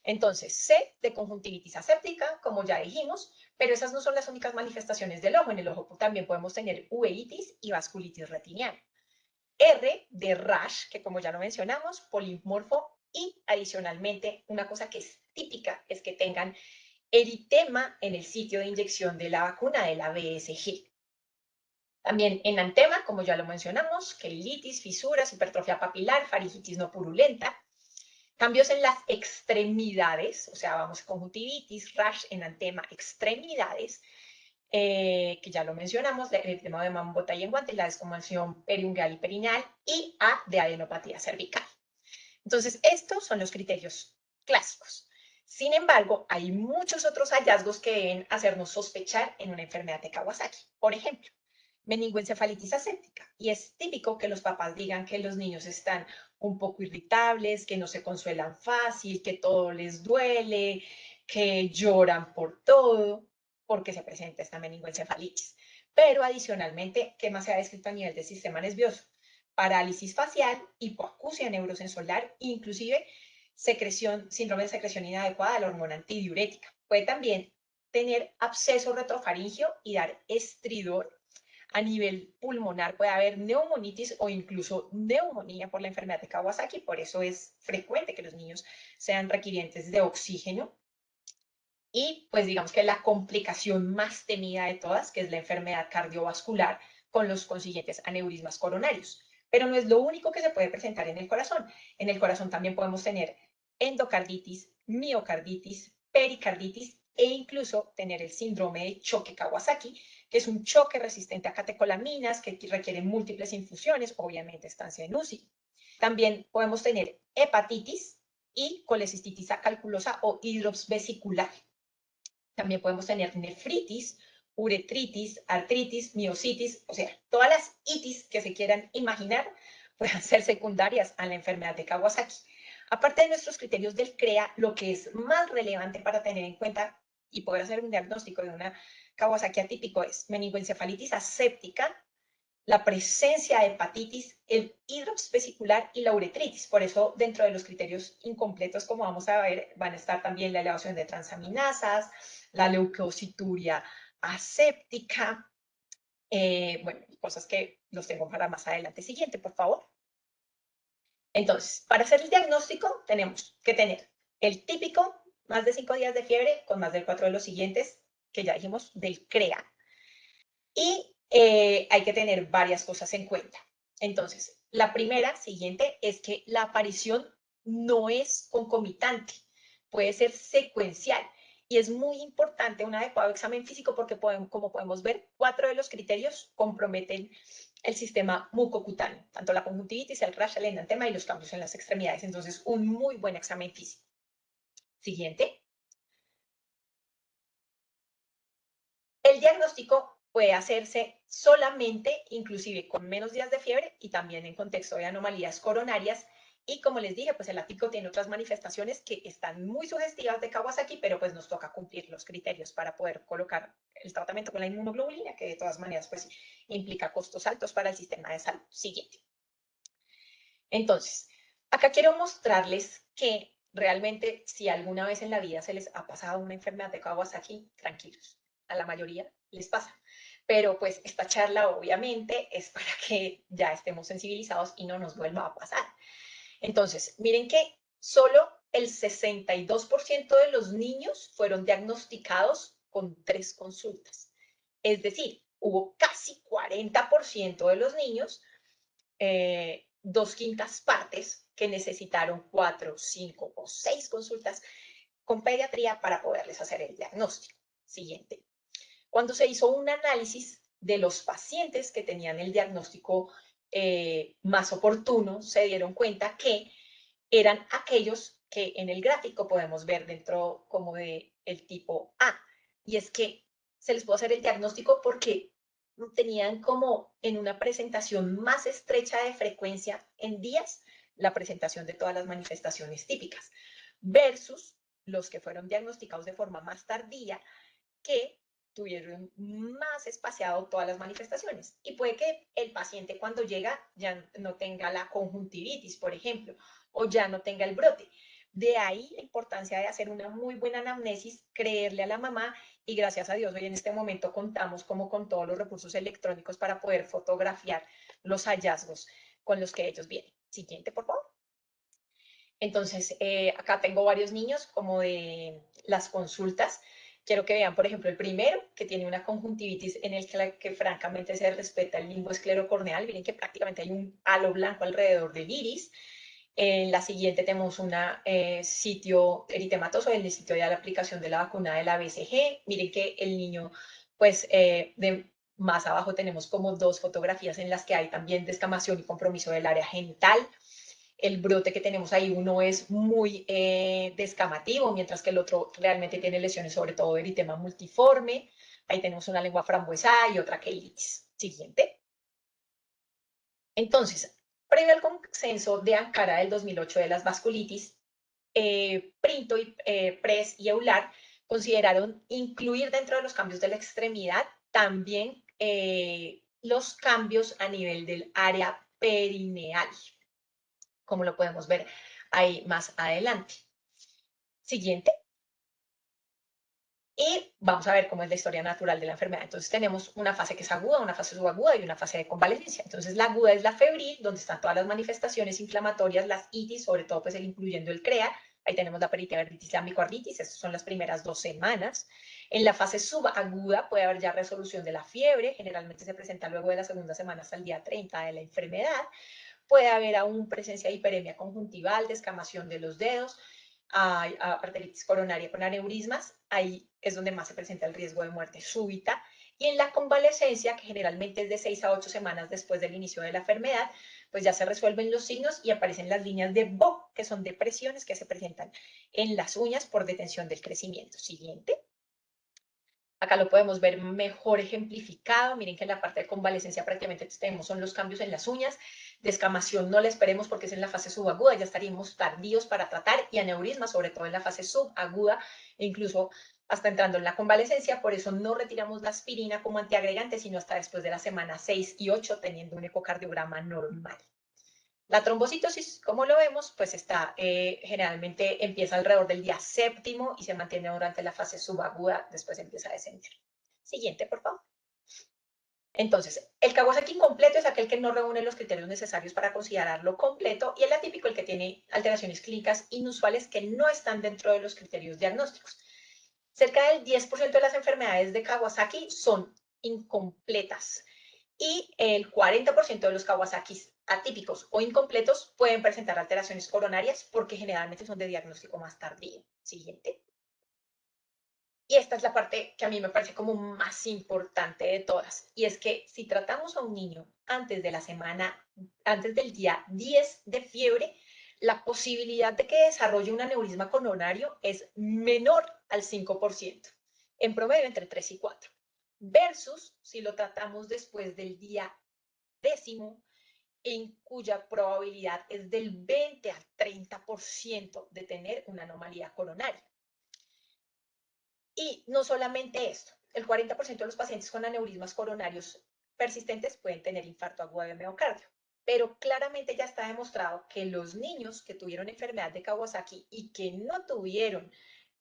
[SPEAKER 5] Entonces, C de conjuntivitis aséptica, como ya dijimos, pero esas no son las únicas manifestaciones del ojo. En el ojo también podemos tener uveitis y vasculitis retiniana. R de rash, que como ya lo mencionamos, polimorfo, y adicionalmente una cosa que es típica es que tengan eritema en el sitio de inyección de la vacuna de la BSG. También enantema, como ya lo mencionamos, queilitis, fisuras, hipertrofia papilar, faringitis no purulenta. Cambios en las extremidades, o sea, vamos, conjuntivitis, rash, enantema, extremidades, que ya lo mencionamos, el tema de mano, bota y enguante, la descomposición periungual y perineal, y A de adenopatía cervical. Entonces, estos son los criterios clásicos. Sin embargo, hay muchos otros hallazgos que deben hacernos sospechar en una enfermedad de Kawasaki. Por ejemplo, meningoencefalitis aséptica. Y es típico que los papás digan que los niños están un poco irritables, que no se consuelan fácil, que todo les duele, que lloran por todo, porque se presenta esta meningoencefalitis. Pero adicionalmente, ¿qué más se ha descrito a nivel del sistema nervioso? Parálisis facial, hipoacusia neurosensorial, inclusive síndrome de secreción inadecuada de la hormona antidiurética. Puede también tener absceso retrofaringio y dar estridor. A nivel pulmonar puede haber neumonitis o incluso neumonía por la enfermedad de Kawasaki, por eso es frecuente que los niños sean requirientes de oxígeno. Y pues digamos que la complicación más temida de todas, que es la enfermedad cardiovascular con los consiguientes aneurismas coronarios. Pero no es lo único que se puede presentar en el corazón. En el corazón también podemos tener endocarditis, miocarditis, pericarditis e incluso tener el síndrome de choque Kawasaki, que es un choque resistente a catecolaminas que requiere múltiples infusiones, obviamente estancia en UCI. También podemos tener hepatitis y colecistitis acalculosa o hidrops vesicular. También podemos tener nefritis, uretritis, artritis, miositis, o sea, todas las itis que se quieran imaginar pueden ser secundarias a la enfermedad de Kawasaki. Aparte de nuestros criterios del CREA, lo que es más relevante para tener en cuenta y poder hacer un diagnóstico de una Kawasaki atípico es meningoencefalitis aséptica, la presencia de hepatitis, el hidrops vesicular y la uretritis. Por eso, dentro de los criterios incompletos, como vamos a ver, van a estar también la elevación de transaminasas, la leucocituria aséptica, bueno, cosas que los tengo para más adelante. Siguiente, por favor. Entonces, para hacer el diagnóstico tenemos que tener el típico, más de 5 días de fiebre, con más del 4 de los siguientes, que ya dijimos, del CREA. Y hay que tener varias cosas en cuenta. Entonces, la primera, siguiente, es que la aparición no es concomitante, puede ser secuencial. Y es muy importante un adecuado examen físico porque, como podemos ver, 4 de los criterios comprometen el sistema mucocutáneo, tanto la conjuntivitis, el rash, el enantema y los cambios en las extremidades. Entonces, un muy buen examen físico. Siguiente. El diagnóstico puede hacerse solamente, inclusive con menos días de fiebre y también en contexto de anomalías coronarias. Y como les dije, pues el atípico tiene otras manifestaciones que están muy sugestivas de Kawasaki, pero pues nos toca cumplir los criterios para poder colocar el tratamiento con la inmunoglobulina, que de todas maneras pues implica costos altos para el sistema de salud. Siguiente. Entonces, acá quiero mostrarles que realmente si alguna vez en la vida se les ha pasado una enfermedad de Kawasaki, tranquilos, a la mayoría les pasa. Pero pues esta charla obviamente es para que ya estemos sensibilizados y no nos vuelva a pasar. Entonces, miren que solo el 62% de los niños fueron diagnosticados con 3 consultas. Es decir, hubo casi 40% de los niños, 2/5 partes, que necesitaron 4, 5 o 6 consultas con pediatría para poderles hacer el diagnóstico. Siguiente. Cuando se hizo un análisis de los pacientes que tenían el diagnóstico más oportuno, se dieron cuenta que eran aquellos que en el gráfico podemos ver dentro como de el tipo A. Y es que se les puede hacer el diagnóstico porque tenían como en una presentación más estrecha de frecuencia en días la presentación de todas las manifestaciones típicas versus los que fueron diagnosticados de forma más tardía que tuvieron más espaciado todas las manifestaciones. Y puede que el paciente cuando llega ya no tenga la conjuntivitis, por ejemplo, o ya no tenga el brote. De ahí la importancia de hacer una muy buena anamnesis, creerle a la mamá y gracias a Dios hoy en este momento contamos como con todos los recursos electrónicos para poder fotografiar los hallazgos con los que ellos vienen. Siguiente, por favor. Entonces, acá tengo varios niños como de las consultas. Quiero que vean, por ejemplo, el primero, que tiene una conjuntivitis en el que francamente se respeta el limbo esclerocorneal. Miren que prácticamente hay un halo blanco alrededor del iris. En la siguiente tenemos un sitio eritematoso, el sitio de la aplicación de la vacuna de la BCG. Miren que el niño, pues, más abajo tenemos como dos fotografías en las que hay también descamación y compromiso del área genital. El brote que tenemos ahí, uno es muy descamativo, mientras que el otro realmente tiene lesiones, sobre todo de eritema multiforme. Ahí tenemos una lengua frambuesada y otra quelitis. Siguiente. Entonces, previo al consenso de Ankara del 2008 de las vasculitis, Printo, Press y Eular consideraron incluir dentro de los cambios de la extremidad también los cambios a nivel del área perineal, como lo podemos ver ahí más adelante. Siguiente. Y vamos a ver cómo es la historia natural de la enfermedad. Entonces tenemos una fase que es aguda, una fase subaguda y una fase de convalecencia. Entonces la aguda es la febril, donde están todas las manifestaciones inflamatorias, las itis, sobre todo pues incluyendo el CREA. Ahí tenemos la peritiavertitis, la micoarditis, estas son las primeras 2 semanas. En la fase subaguda puede haber ya resolución de la fiebre, generalmente se presenta luego de la segunda semana hasta el día 30 de la enfermedad. Puede haber aún presencia de hiperemia conjuntival, descamación de los dedos, hay arteritis coronaria con aneurismas, ahí es donde más se presenta el riesgo de muerte súbita. Y en la convalecencia, que generalmente es de 6 a 8 semanas después del inicio de la enfermedad, pues ya se resuelven los signos y aparecen las líneas de Bock, que son depresiones que se presentan en las uñas por detención del crecimiento. Siguiente. Acá lo podemos ver mejor ejemplificado. Miren que en la parte de convalecencia prácticamente tenemos son los cambios en las uñas. Descamación no la esperemos porque es en la fase subaguda, ya estaríamos tardíos para tratar, y aneurisma, sobre todo en la fase subaguda, e incluso hasta entrando en la convalecencia. Por eso no retiramos la aspirina como antiagregante, sino hasta después de la semana 6 y 8, teniendo un ecocardiograma normal. La trombocitosis, como lo vemos, pues está generalmente empieza alrededor del día 7º y se mantiene durante la fase subaguda, después empieza a descender. Siguiente, por favor. Entonces, el Kawasaki incompleto es aquel que no reúne los criterios necesarios para considerarlo completo, y el atípico el que tiene alteraciones clínicas inusuales que no están dentro de los criterios diagnósticos. Cerca del 10% de las enfermedades de Kawasaki son incompletas y el 40% de los Kawasakis atípicos o incompletos pueden presentar alteraciones coronarias porque generalmente son de diagnóstico más tardío. Siguiente. Y esta es la parte que a mí me parece como más importante de todas, y es que si tratamos a un niño antes de la semana, antes del día 10 de fiebre, la posibilidad de que desarrolle un aneurisma coronario es menor al 5%, en promedio entre 3 y 4, versus si lo tratamos después del día 10º, en cuya probabilidad es del 20 al 30% de tener una anomalía coronaria. Y no solamente esto, el 40% de los pacientes con aneurismas coronarios persistentes pueden tener infarto agudo de miocardio, pero claramente ya está demostrado que los niños que tuvieron enfermedad de Kawasaki y que no tuvieron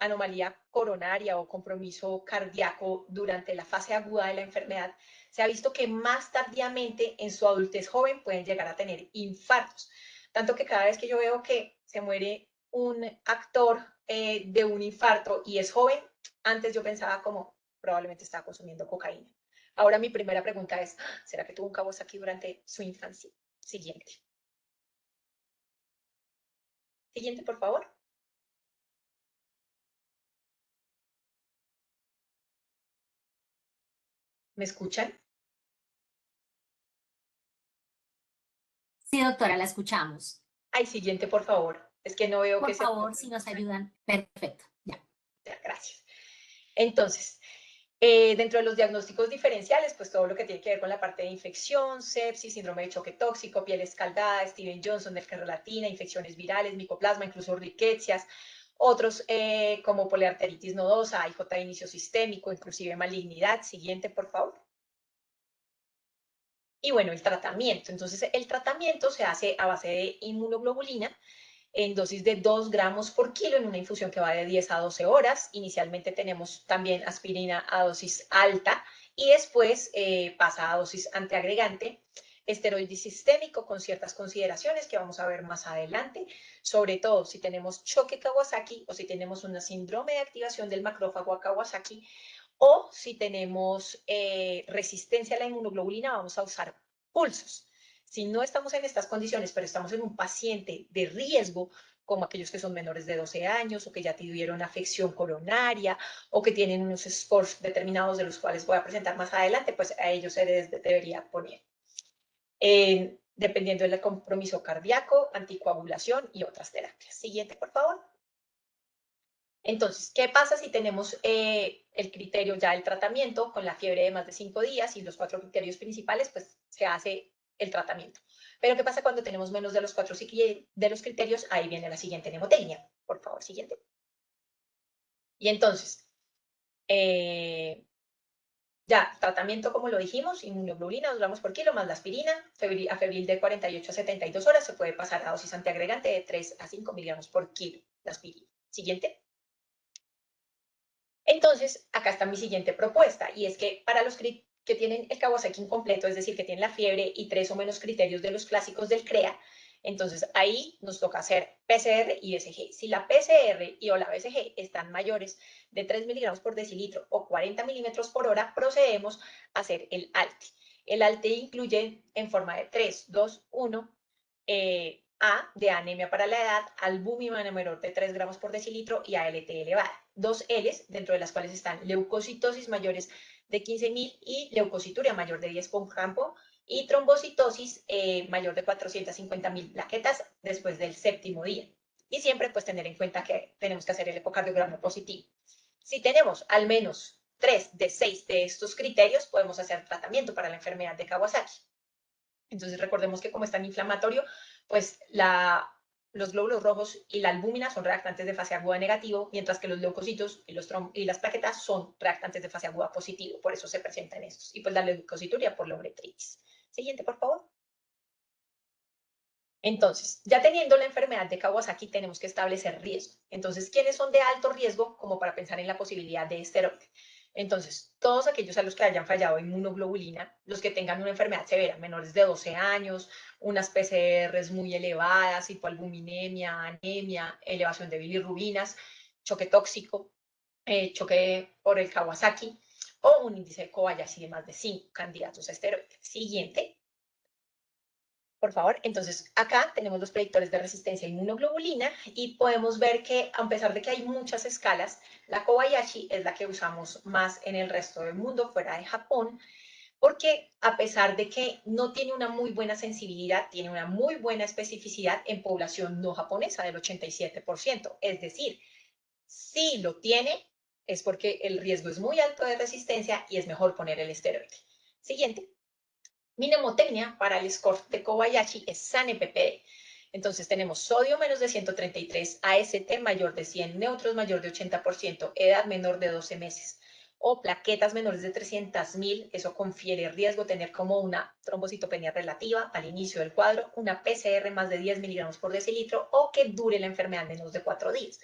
[SPEAKER 5] anomalía coronaria o compromiso cardíaco durante la fase aguda de la enfermedad, se ha visto que más tardíamente en su adultez joven pueden llegar a tener infartos. Tanto que cada vez que yo veo que se muere un actor de un infarto y es joven, antes yo pensaba como probablemente estaba consumiendo cocaína. Ahora mi primera pregunta es, ¿será que tuvo un Kawasaki durante su infancia? Siguiente. Siguiente, por favor. ¿Me escuchan?
[SPEAKER 1] Sí, doctora, la escuchamos.
[SPEAKER 5] Ay, siguiente, por favor. Es que no veo
[SPEAKER 1] Por
[SPEAKER 5] que se...
[SPEAKER 1] favor, si nos ayudan. Perfecto, ya.
[SPEAKER 5] Gracias. Entonces, dentro de los diagnósticos diferenciales, pues todo lo que tiene que ver con la parte de infección, sepsis, síndrome de choque tóxico, piel escaldada, Steven Johnson, esclerolatina, infecciones virales, micoplasma, incluso riquecias, Otros como poliarteritis nodosa, IJ de inicio sistémico, inclusive malignidad. Siguiente, por favor. Y bueno, el tratamiento. Entonces, el tratamiento se hace a base de inmunoglobulina en dosis de 2 gramos por kilo en una infusión que va de 10 a 12 horas. Inicialmente tenemos también aspirina a dosis alta y después pasa a dosis antiagregante, esteroide sistémico con ciertas consideraciones que vamos a ver más adelante, sobre todo si tenemos choque Kawasaki o si tenemos un síndrome de activación del macrófago a Kawasaki o si tenemos resistencia a la inmunoglobulina, vamos a usar pulsos. Si no estamos en estas condiciones, pero estamos en un paciente de riesgo, como aquellos que son menores de 12 años o que ya tuvieron afección coronaria o que tienen unos scores determinados de los cuales voy a presentar más adelante, pues a ellos se les debería poner. Dependiendo del compromiso cardíaco, anticoagulación y otras terapias. Siguiente, por favor. Entonces, ¿qué pasa si tenemos el criterio ya del tratamiento con la fiebre de más de 5 días y los 4 criterios principales? Pues se hace el tratamiento. Pero ¿qué pasa cuando tenemos menos de los 4 de los criterios? Ahí viene la siguiente mnemotecnia. Por favor, siguiente. Y entonces, ya, tratamiento como lo dijimos, inmunoglobulina 2 gramos por kilo más la aspirina, febril de 48 a 72 horas, se puede pasar a dosis antiagregante de 3 a 5 miligramos por kilo de aspirina. Siguiente. Entonces, acá está mi siguiente propuesta, y es que para los que tienen el Kawasaki incompleto, es decir, que tienen la fiebre y 3 o menos criterios de los clásicos del CREA, entonces ahí nos toca hacer PCR y BCG. Si la PCR y o la BCG están mayores de 3 miligramos por decilitro o 40 milímetros por hora, procedemos a hacer el ALTE. El ALTE incluye en forma de 3, 2, 1, A de anemia para la edad, albúmina menor de 3 gramos por decilitro y ALT elevada. 2 Ls, dentro de las cuales están leucocitosis mayores de 15.000 y leucocituria mayor de 10 por campo y trombocitosis mayor de 450.000 plaquetas después del 7º día. Y siempre pues tener en cuenta que tenemos que hacer el ecocardiograma positivo. Si tenemos al menos 3 de 6 de estos criterios, podemos hacer tratamiento para la enfermedad de Kawasaki. Entonces recordemos que como es tan inflamatorio, pues los glóbulos rojos y la albúmina son reactantes de fase aguda negativo, mientras que los leucocitos y las plaquetas son reactantes de fase aguda positivo, por eso se presentan estos. Y pues la leucocituria por la uretritis. Siguiente, por favor. Entonces, ya teniendo la enfermedad de Kawasaki, tenemos que establecer riesgo. Entonces, ¿quiénes son de alto riesgo? Como para pensar en la posibilidad de esteroide. Entonces, todos aquellos a los que hayan fallado inmunoglobulina, los que tengan una enfermedad severa, menores de 12 años, unas PCRs muy elevadas, hipoalbuminemia, anemia, elevación de bilirrubinas, choque tóxico, choque por el Kawasaki, o un índice de Kobayashi de más de 5 candidatos a esteroide. Siguiente. Por favor, entonces acá tenemos los predictores de resistencia a inmunoglobulina y podemos ver que a pesar de que hay muchas escalas, la Kobayashi es la que usamos más en el resto del mundo, fuera de Japón, porque a pesar de que no tiene una muy buena sensibilidad, tiene una muy buena especificidad en población no japonesa del 87%. Es decir, si lo tiene, es porque el riesgo es muy alto de resistencia y es mejor poner el esteroide. Siguiente. Mi mnemotecnia para el score de Kobayashi es SANE-PPD. Entonces tenemos sodio menos de 133, AST mayor de 100, neutros mayor de 80%, edad menor de 12 meses o plaquetas menores de 300.000. Eso confiere riesgo tener como una trombocitopenia relativa al inicio del cuadro, una PCR más de 10 miligramos por decilitro o que dure la enfermedad menos de 4 días.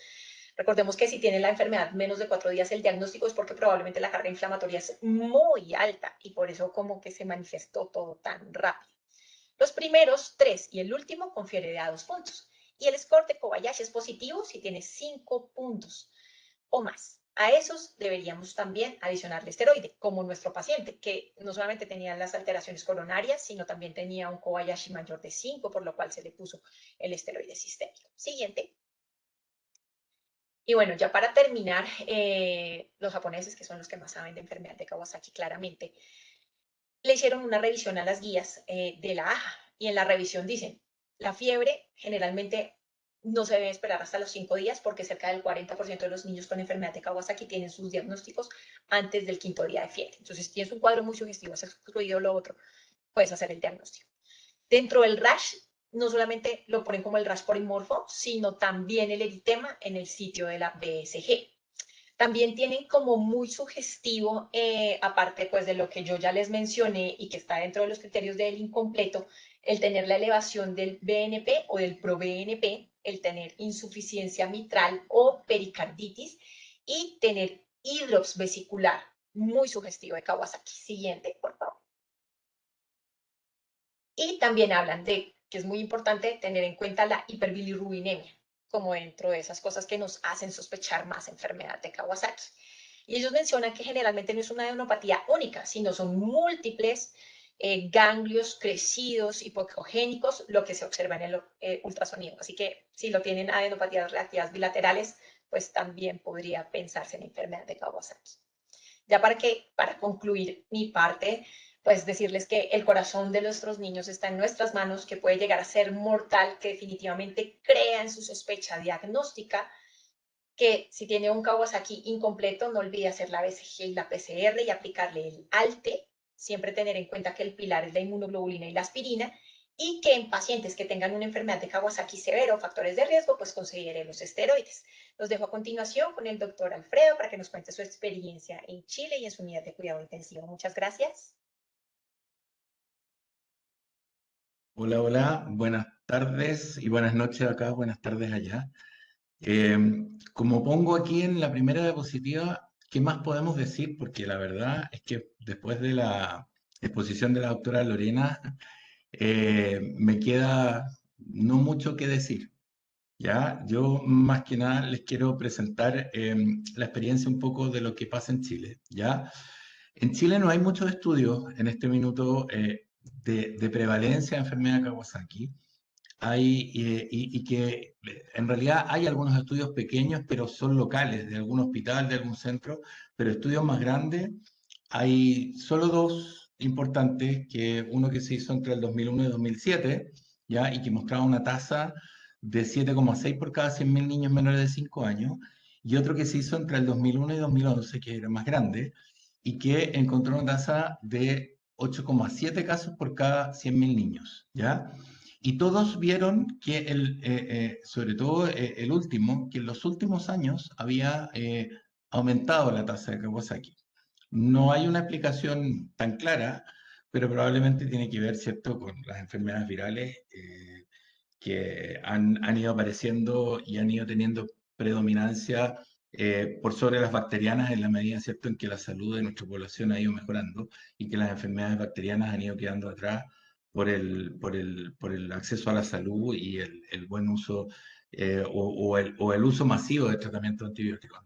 [SPEAKER 5] Recordemos que si tiene la enfermedad menos de 4 días, el diagnóstico es porque probablemente la carga inflamatoria es muy alta y por eso como que se manifestó todo tan rápido. Los primeros 3 y el último confiere de a 2 puntos. Y el score de Kobayashi es positivo si tiene 5 puntos o más. A esos deberíamos también adicionarle esteroide, como nuestro paciente, que no solamente tenía las alteraciones coronarias, sino también tenía un Kobayashi mayor de 5, por lo cual se le puso el esteroide sistémico. Siguiente. Y bueno, ya para terminar, los japoneses, que son los que más saben de enfermedad de Kawasaki claramente, le hicieron una revisión a las guías de la AJA y en la revisión dicen, la fiebre generalmente no se debe esperar hasta los 5 días porque cerca del 40% de los niños con enfermedad de Kawasaki tienen sus diagnósticos antes del 5º día de fiebre. Entonces, si tienes un cuadro muy sugestivo, has excluido lo otro, puedes hacer el diagnóstico. Dentro del rash no solamente lo ponen como el rash polimorfo, sino también el eritema en el sitio de la BSG. También tienen como muy sugestivo, aparte pues de lo que yo ya les mencioné y que está dentro de los criterios del incompleto, el tener la elevación del BNP o del proBNP, el tener insuficiencia mitral o pericarditis y tener hidrops vesicular, muy sugestivo de Kawasaki. Siguiente, por favor. Y también hablan de, que es muy importante, tener en cuenta la hiperbilirrubinemia, como dentro de esas cosas que nos hacen sospechar más enfermedad de Kawasaki. Y ellos mencionan que generalmente no es una adenopatía única, sino son múltiples ganglios crecidos hipocogénicos, lo que se observa en el ultrasonido. Así que si lo tienen adenopatías reactivas bilaterales, pues también podría pensarse en enfermedad de Kawasaki. Ya para concluir mi parte, pues decirles que el corazón de nuestros niños está en nuestras manos, que puede llegar a ser mortal, que definitivamente crea en su sospecha diagnóstica, que si tiene un Kawasaki incompleto, no olvide hacer la BCG y la PCR y aplicarle el ALTE, siempre tener en cuenta que el pilar es la inmunoglobulina y la aspirina, y que en pacientes que tengan una enfermedad de Kawasaki severo o factores de riesgo, pues considere los esteroides. Los dejo a continuación con el doctor Alfredo para que nos cuente su experiencia en Chile y en su unidad de cuidado intensivo. Muchas gracias.
[SPEAKER 6] Hola, hola, buenas tardes y buenas noches acá, buenas tardes allá. Como pongo aquí en la primera diapositiva, ¿qué más podemos decir? Porque la verdad es que después de la exposición de la doctora Lorena, me queda no mucho que decir. ¿Ya? Yo más que nada les quiero presentar la experiencia un poco de lo que pasa en Chile. ¿Ya? En Chile no hay muchos estudios en este minuto de prevalencia de enfermedad de Kawasaki. Y que en realidad hay algunos estudios pequeños, pero son locales, de algún hospital, de algún centro, pero estudios más grandes. Hay solo dos importantes, que uno que se hizo entre el 2001 y 2007, ¿ya? Y que mostraba una tasa de 7,6 por cada 100.000 niños menores de 5 años, y otro que se hizo entre el 2001 y 2011, que era más grande, y que encontró una tasa de 8,7 casos por cada 100.000 niños, ¿ya? Y todos vieron que, sobre todo el último, que en los últimos años había aumentado la tasa de Kawasaki. No hay una explicación tan clara, pero probablemente tiene que ver, ¿cierto?, con las enfermedades virales que han ido apareciendo y han ido teniendo predominancia por sobre las bacterianas en la medida, ¿cierto?, en que la salud de nuestra población ha ido mejorando y que las enfermedades bacterianas han ido quedando atrás por el acceso a la salud y el buen uso o el uso masivo de tratamiento antibiótico.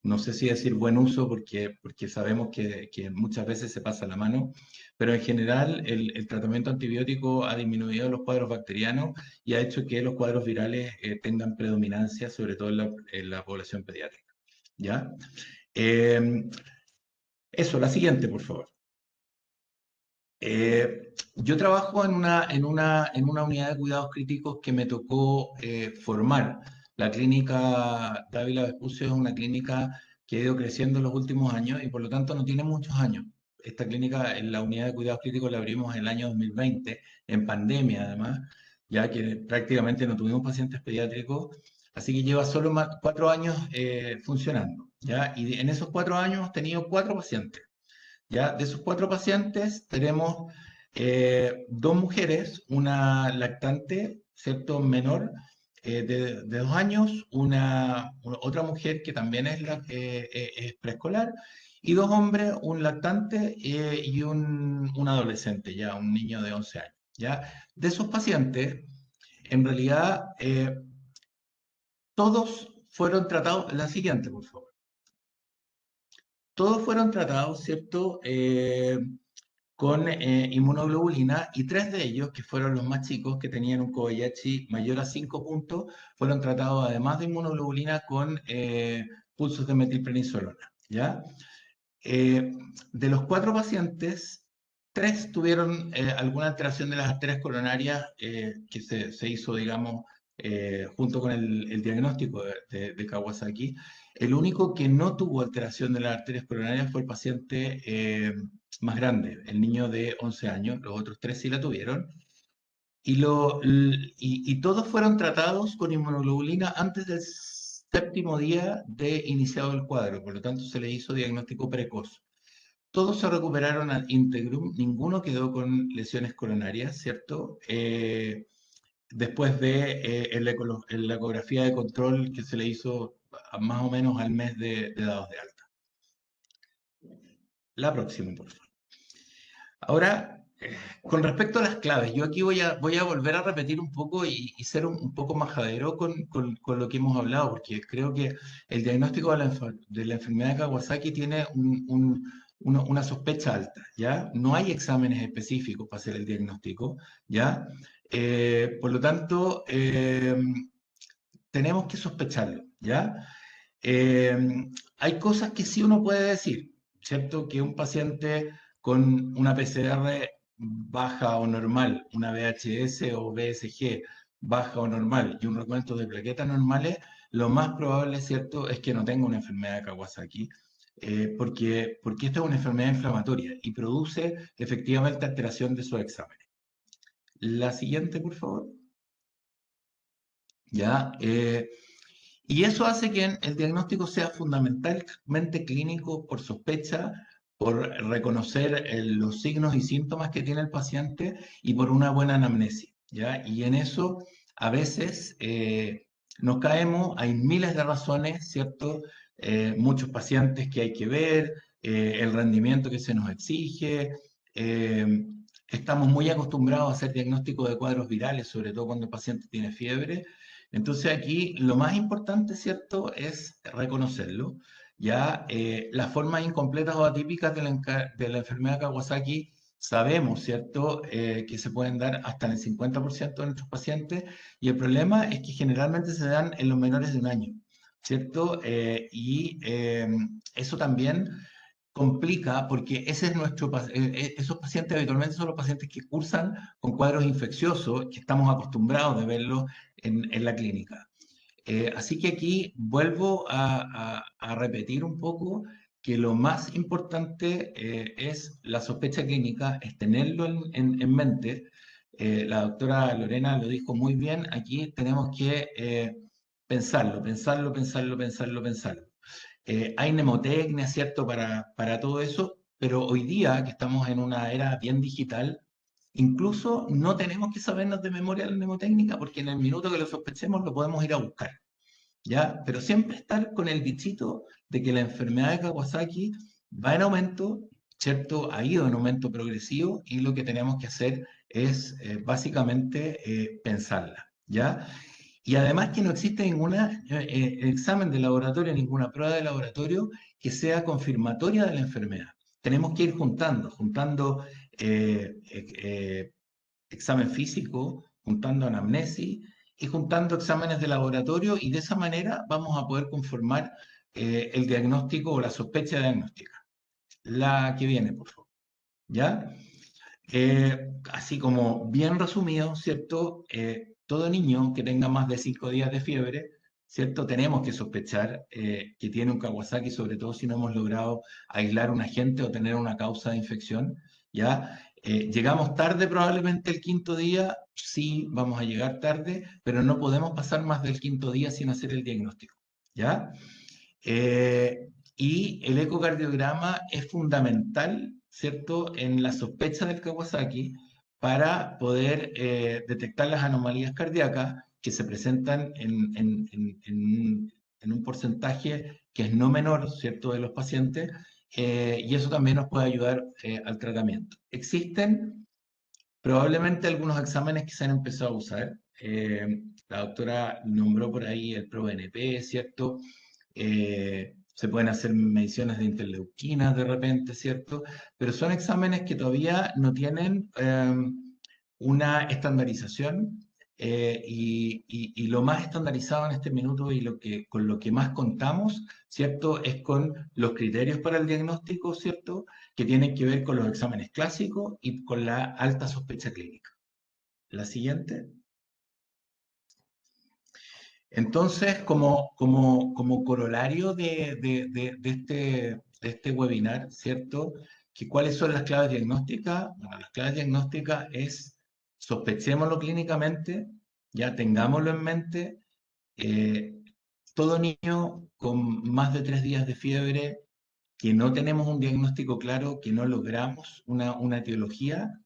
[SPEAKER 6] No sé si decir buen uso porque sabemos que muchas veces se pasa la mano, pero en general el tratamiento antibiótico ha disminuido los cuadros bacterianos y ha hecho que los cuadros virales tengan predominancia, sobre todo en la población pediátrica. ¿Ya? Eso, la siguiente, por favor. Yo trabajo en una unidad de cuidados críticos que me tocó formar. La clínica Dávila Vespucio es una clínica que ha ido creciendo en los últimos años y por lo tanto no tiene muchos años. Esta clínica, en la unidad de cuidados críticos, la abrimos en el año 2020, en pandemia además, ya que prácticamente no tuvimos pacientes pediátricos, así que lleva solo 4 años funcionando, ¿ya? Y en esos 4 años hemos tenido 4 pacientes. ¿Ya? De esos 4 pacientes tenemos 2 mujeres, una lactante, ¿cierto? Menor, de 2 años, otra mujer que también es preescolar, y 2 hombres, un lactante y un adolescente, ya un niño de 11 años. ¿Ya? De esos pacientes, en realidad, todos fueron tratados, la siguiente, por favor. Todos fueron tratados, ¿cierto? Con inmunoglobulina y 3 de ellos, que fueron los más chicos, que tenían un Kobayashi mayor a 5 puntos, fueron tratados además de inmunoglobulina con pulsos de metilprednisolona, ¿ya? De los 4 pacientes, 3 tuvieron alguna alteración de las arterias coronarias que se hizo, digamos, junto con el diagnóstico de Kawasaki. El único que no tuvo alteración de las arterias coronarias fue el paciente más grande, el niño de 11 años. Los otros 3 sí la tuvieron. y todos fueron tratados con inmunoglobulina antes del 7º día de iniciado el cuadro, por lo tanto se le hizo diagnóstico precoz. Todos se recuperaron al integrum, ninguno quedó con lesiones coronarias, ¿cierto? Después de la ecografía de control que se le hizo más o menos al mes de dados de alta. La próxima, por favor. Ahora, con respecto a las claves, yo aquí voy a volver a repetir un poco y ser un poco majadero con lo que hemos hablado, porque creo que el diagnóstico de la enfermedad de Kawasaki tiene una sospecha alta, ¿ya? No hay exámenes específicos para hacer el diagnóstico, ¿ya? Por lo tanto, tenemos que sospecharlo, ¿ya? Hay cosas que sí uno puede decir, ¿cierto? Que un paciente con una PCR baja o normal, una VHS o VSG baja o normal y un recuento de plaquetas normales, lo más probable, ¿cierto?, es que no tenga una enfermedad de Kawasaki, porque esta es una enfermedad inflamatoria y produce efectivamente alteración de sus exámenes. La siguiente, por favor. Ya, y eso hace que el diagnóstico sea fundamentalmente clínico por sospecha, por reconocer los signos y síntomas que tiene el paciente y por una buena anamnesis, ¿ya? Y en eso a veces nos caemos, hay miles de razones, ¿cierto? Muchos pacientes que hay que ver, el rendimiento que se nos exige, estamos muy acostumbrados a hacer diagnóstico de cuadros virales, sobre todo cuando el paciente tiene fiebre. Entonces aquí lo más importante, ¿cierto?, es reconocerlo. Ya las formas incompletas o atípicas de la enfermedad Kawasaki sabemos, ¿cierto?, que se pueden dar hasta en el 50% de nuestros pacientes, y el problema es que generalmente se dan en los menores de 1 año, ¿cierto? Eso también complica porque ese es esos pacientes habitualmente son los pacientes que cursan con cuadros infecciosos, que estamos acostumbrados de verlos en la clínica. Así que aquí vuelvo a repetir un poco que lo más importante es la sospecha clínica, es tenerlo en mente. La doctora Lorena lo dijo muy bien, aquí tenemos que pensarlo. Hay mnemotecnia, ¿cierto?, para todo eso, pero hoy día, que estamos en una era bien digital, incluso no tenemos que sabernos de memoria la mnemotécnica, porque en el minuto que lo sospechemos lo podemos ir a buscar, ¿ya? Pero siempre estar con el bichito de que la enfermedad de Kawasaki va en aumento, ¿cierto? Ha ido en aumento progresivo y lo que tenemos que hacer es básicamente pensarla, ¿ya? Y además que no existe ningún examen de laboratorio, ninguna prueba de laboratorio que sea confirmatoria de la enfermedad. Tenemos que ir juntando examen físico, juntando anamnesis y juntando exámenes de laboratorio, y de esa manera vamos a poder conformar el diagnóstico o la sospecha diagnóstica. La que viene, por favor. ¿Ya? Así como bien resumido, ¿cierto? Todo niño que tenga más de 5 días de fiebre, ¿cierto? Tenemos que sospechar que tiene un Kawasaki, sobre todo si no hemos logrado aislar un agente o tener una causa de infección, ¿ya? Llegamos tarde probablemente el 5.º día, sí, vamos a llegar tarde, pero no podemos pasar más del 5.º día sin hacer el diagnóstico, ¿ya? Y el ecocardiograma es fundamental, ¿cierto?, en la sospecha del Kawasaki para poder detectar las anomalías cardíacas que se presentan en un porcentaje que es no menor, ¿cierto?, de los pacientes, y eso también nos puede ayudar al tratamiento. Existen probablemente algunos exámenes que se han empezado a usar. La doctora nombró por ahí el ProBNP, ¿cierto? Se pueden hacer mediciones de interleuquinas de repente, ¿cierto? Pero son exámenes que todavía no tienen una estandarización, y lo más estandarizado en este minuto y con lo que más contamos, ¿cierto?, es con los criterios para el diagnóstico, ¿cierto?, que tienen que ver con los exámenes clásicos y con la alta sospecha clínica. La siguiente. Entonces, como corolario de este webinar, ¿cierto?, ¿cuáles son las claves diagnósticas? Bueno, las claves diagnósticas es sospechémoslo clínicamente, ya tengámoslo en mente. Todo niño con más de 3 días de fiebre, que no tenemos un diagnóstico claro, que no logramos una etiología,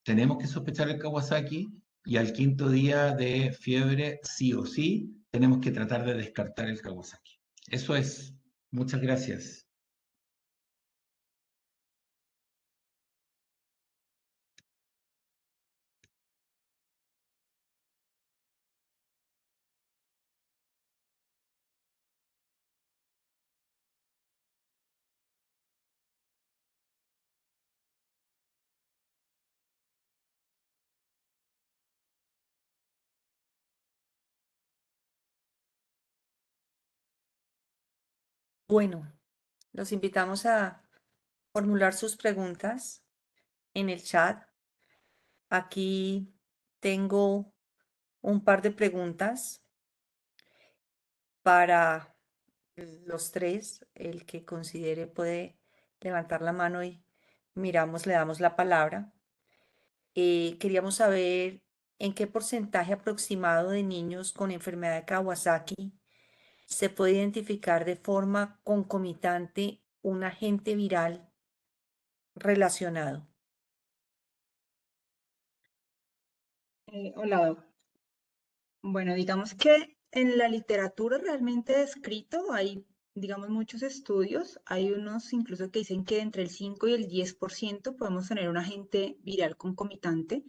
[SPEAKER 6] tenemos que sospechar el Kawasaki y al 5.º día de fiebre, sí o sí, tenemos que tratar de descartar el Kawasaki. Eso es. Muchas gracias.
[SPEAKER 3] Bueno, los invitamos a formular sus preguntas en el chat. Aquí tengo un par de preguntas para los tres. El que considere puede levantar la mano y miramos, le damos la palabra. Queríamos saber en qué porcentaje aproximado de niños con enfermedad de Kawasaki se puede identificar de forma concomitante un agente viral relacionado.
[SPEAKER 4] Hola, Doc. Bueno, digamos que en la literatura realmente descrito hay, digamos, muchos estudios. Hay unos incluso que dicen que entre el 5 y el 10% podemos tener un agente viral concomitante.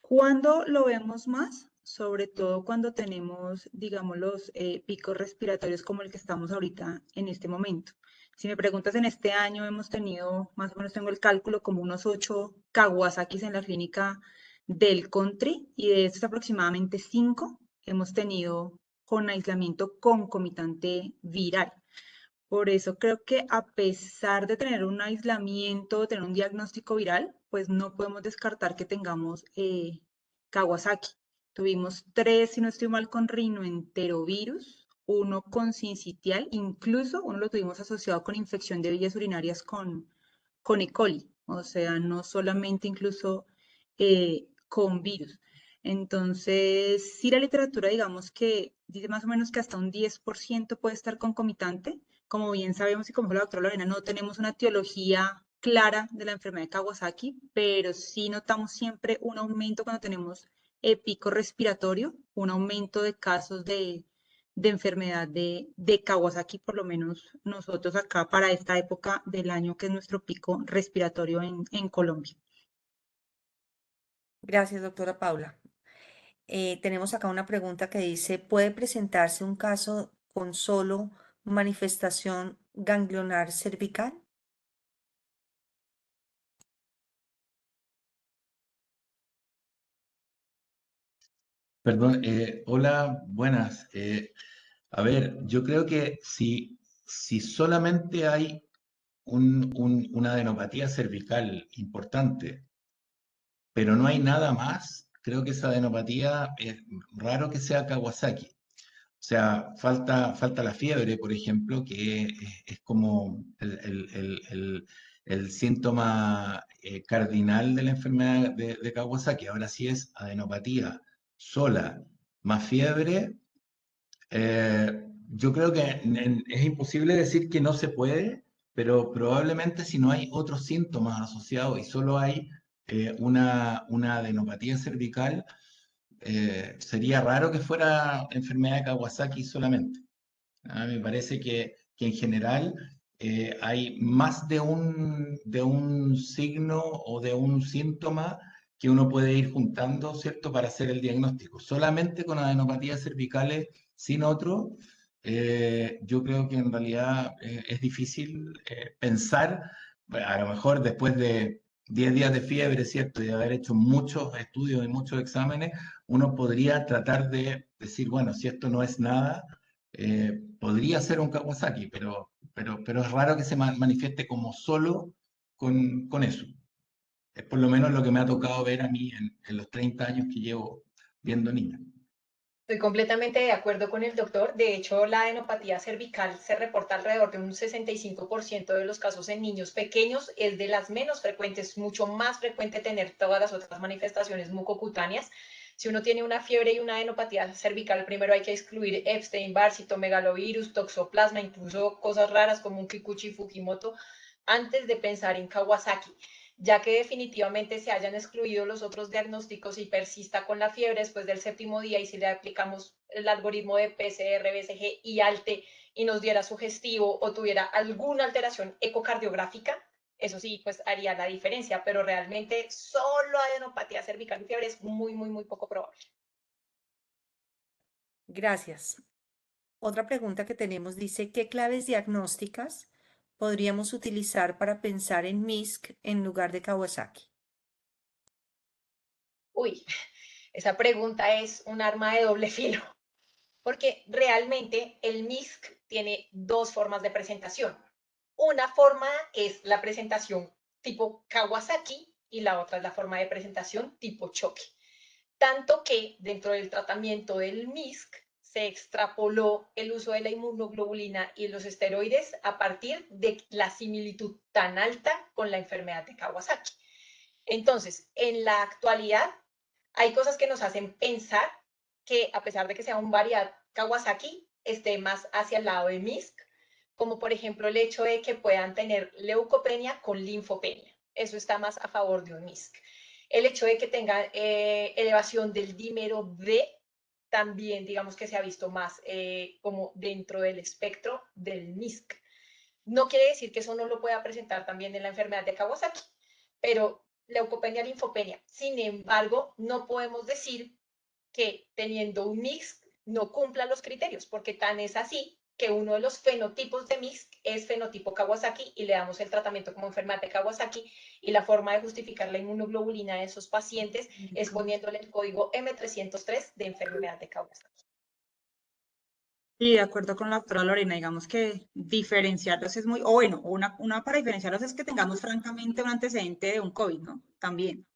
[SPEAKER 4] ¿Cuándo lo vemos más? Sobre todo cuando tenemos, digamos, los picos respiratorios como el que estamos ahorita en este momento. Si me preguntas, en este año hemos tenido, más o menos tengo el cálculo, como unos 8 Kawasakis en la clínica del country, y de estos aproximadamente 5 hemos tenido con aislamiento concomitante viral. Por eso creo que a pesar de tener un aislamiento, tener un diagnóstico viral, pues no podemos descartar que tengamos Kawasaki. Tuvimos 3, si no estoy mal, con rinoenterovirus, uno con sincitial, incluso uno lo tuvimos asociado con infección de vías urinarias con E. coli, o sea, no solamente incluso con virus. Entonces, sí, la literatura, digamos que dice más o menos que hasta un 10% puede estar concomitante. Como bien sabemos y como dijo la doctora Lorena, no tenemos una etiología clara de la enfermedad de Kawasaki, pero sí notamos siempre un aumento cuando tenemos pico respiratorio, un aumento de casos de enfermedad de Kawasaki, por lo menos nosotros acá para esta época del año, que es nuestro pico respiratorio en Colombia.
[SPEAKER 3] Gracias, doctora Paula. Tenemos acá una pregunta que dice, ¿puede presentarse un caso con solo manifestación ganglionar cervical?
[SPEAKER 6] Perdón, hola, buenas. A ver, yo creo que si solamente hay una adenopatía cervical importante, pero no hay nada más, creo que esa adenopatía es raro que sea Kawasaki. O sea, falta la fiebre, por ejemplo, que es como el síntoma cardinal de la enfermedad de Kawasaki. Ahora, si es adenopatía sola más fiebre, yo creo que es imposible decir que no se puede, pero probablemente si no hay otros síntomas asociados y solo hay una adenopatía cervical, sería raro que fuera enfermedad de Kawasaki solamente. Me parece que en general hay más de un signo o de un síntoma que uno puede ir juntando, ¿cierto?, para hacer el diagnóstico. Solamente con adenopatías cervicales, sin otro, yo creo que en realidad es difícil pensar, bueno, a lo mejor después de 10 días de fiebre, ¿cierto?, y de haber hecho muchos estudios y muchos exámenes, uno podría tratar de decir, bueno, si esto no es nada, podría ser un Kawasaki, pero es raro que se manifieste como solo con eso. Es por lo menos lo que me ha tocado ver a mí en los 30 años que llevo viendo niños.
[SPEAKER 5] Estoy completamente de acuerdo con el doctor. De hecho, la adenopatía cervical se reporta alrededor de un 65% de los casos en niños pequeños. Es de las menos frecuentes, mucho más frecuente tener todas las otras manifestaciones mucocutáneas. Si uno tiene una fiebre y una adenopatía cervical, primero hay que excluir Epstein-Barr, citomegalovirus, toxoplasma, incluso cosas raras como un Kikuchi Fujimoto, antes de pensar en Kawasaki, ya que definitivamente se hayan excluido los otros diagnósticos y persista con la fiebre después del 7º día, y si le aplicamos el algoritmo de PCR, BCG y ALTE y nos diera sugestivo o tuviera alguna alteración ecocardiográfica, eso sí, pues haría la diferencia, pero realmente solo adenopatía cervical y fiebre es muy, muy, muy poco probable.
[SPEAKER 3] Gracias. Otra pregunta que tenemos dice, ¿qué claves diagnósticas podríamos utilizar para pensar en MISC en lugar de Kawasaki?
[SPEAKER 5] Uy, esa pregunta es un arma de doble filo, porque realmente el MISC tiene dos formas de presentación. Una forma es la presentación tipo Kawasaki y la otra es la forma de presentación tipo choque. Tanto que dentro del tratamiento del MISC se extrapoló el uso de la inmunoglobulina y los esteroides a partir de la similitud tan alta con la enfermedad de Kawasaki. Entonces, en la actualidad, hay cosas que nos hacen pensar que, a pesar de que sea un variedad Kawasaki, esté más hacia el lado de MISC, como por ejemplo el hecho de que puedan tener leucopenia con linfopenia. Eso está más a favor de un MISC. El hecho de que tengan elevación del dímero D también, digamos que se ha visto más como dentro del espectro del MISC. No quiere decir que eso no lo pueda presentar también en la enfermedad de Kawasaki, pero leucopenia, linfopenia. Sin embargo, no podemos decir que teniendo un MISC no cumpla los criterios, porque tan es así que uno de los fenotipos de MISC es fenotipo Kawasaki y le damos el tratamiento como enfermedad de Kawasaki, y la forma de justificar la inmunoglobulina de esos pacientes es poniéndole el código M303 de enfermedad de Kawasaki.
[SPEAKER 4] Y de acuerdo con la doctora Lorena, digamos que diferenciarlos es muy, o bueno, una para diferenciarlos es que tengamos francamente un antecedente de un COVID, ¿no? También,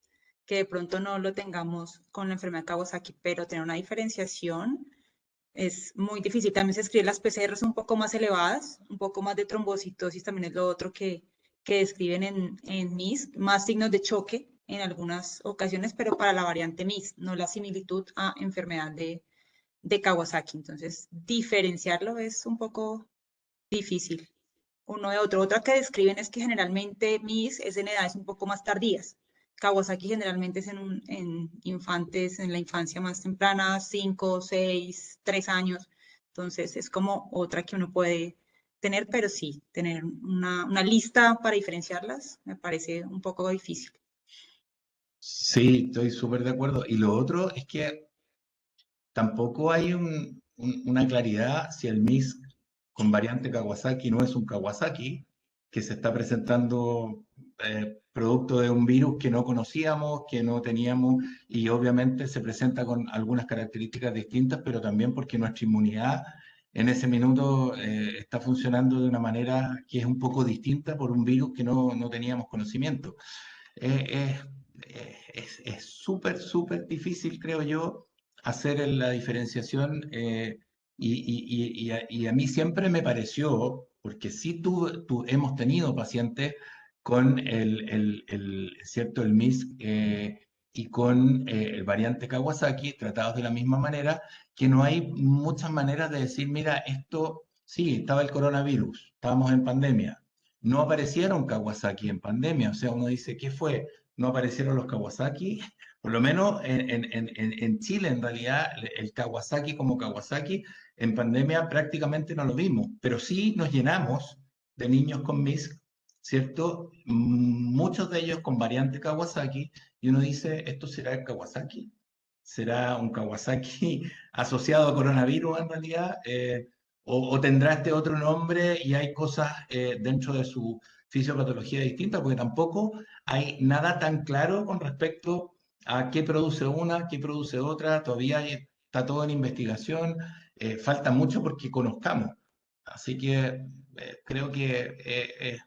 [SPEAKER 4] que de pronto no lo tengamos con la enfermedad de Kawasaki, pero tener una diferenciación es muy difícil. También se escriben las PCRs un poco más elevadas, un poco más de trombocitosis, también es lo otro que describen en MIS, más signos de choque en algunas ocasiones, pero para la variante MIS, no la similitud a enfermedad de Kawasaki. Entonces, diferenciarlo es un poco difícil uno de otro. Otra que describen es que generalmente MIS es en edades un poco más tardías. Kawasaki generalmente es en infantes, en la infancia más temprana, 5, 6, 3 años. Entonces es como otra que uno puede tener, pero sí, tener una lista para diferenciarlas me parece un poco difícil.
[SPEAKER 6] Sí, estoy súper de acuerdo. Y lo otro es que tampoco hay una claridad si el MIS con variante Kawasaki no es un Kawasaki, que se está presentando producto de un virus que no conocíamos, que no teníamos, y obviamente se presenta con algunas características distintas, pero también porque nuestra inmunidad en ese minuto está funcionando de una manera que es un poco distinta por un virus que no teníamos conocimiento. Eh, es súper, súper difícil, creo yo, hacer la diferenciación y a mí siempre me pareció, porque sí hemos tenido pacientes con ¿cierto? El MIS y con el variante Kawasaki tratados de la misma manera, que no hay muchas maneras de decir, mira, esto sí, estaba el coronavirus, estábamos en pandemia. No aparecieron Kawasaki en pandemia, o sea, uno dice, ¿qué fue? No aparecieron los Kawasaki, por lo menos en Chile, en realidad, el Kawasaki como Kawasaki, en pandemia prácticamente no lo vimos, pero sí nos llenamos de niños con MIS, ¿cierto? Muchos de ellos con variante Kawasaki, y uno dice, ¿esto será el Kawasaki? ¿Será un Kawasaki asociado a coronavirus en realidad? O tendrá este otro nombre y hay cosas dentro de su fisiopatología distinta, porque tampoco hay nada tan claro con respecto a qué produce una, qué produce otra, todavía está todo en investigación, falta mucho porque conozcamos. Así que creo que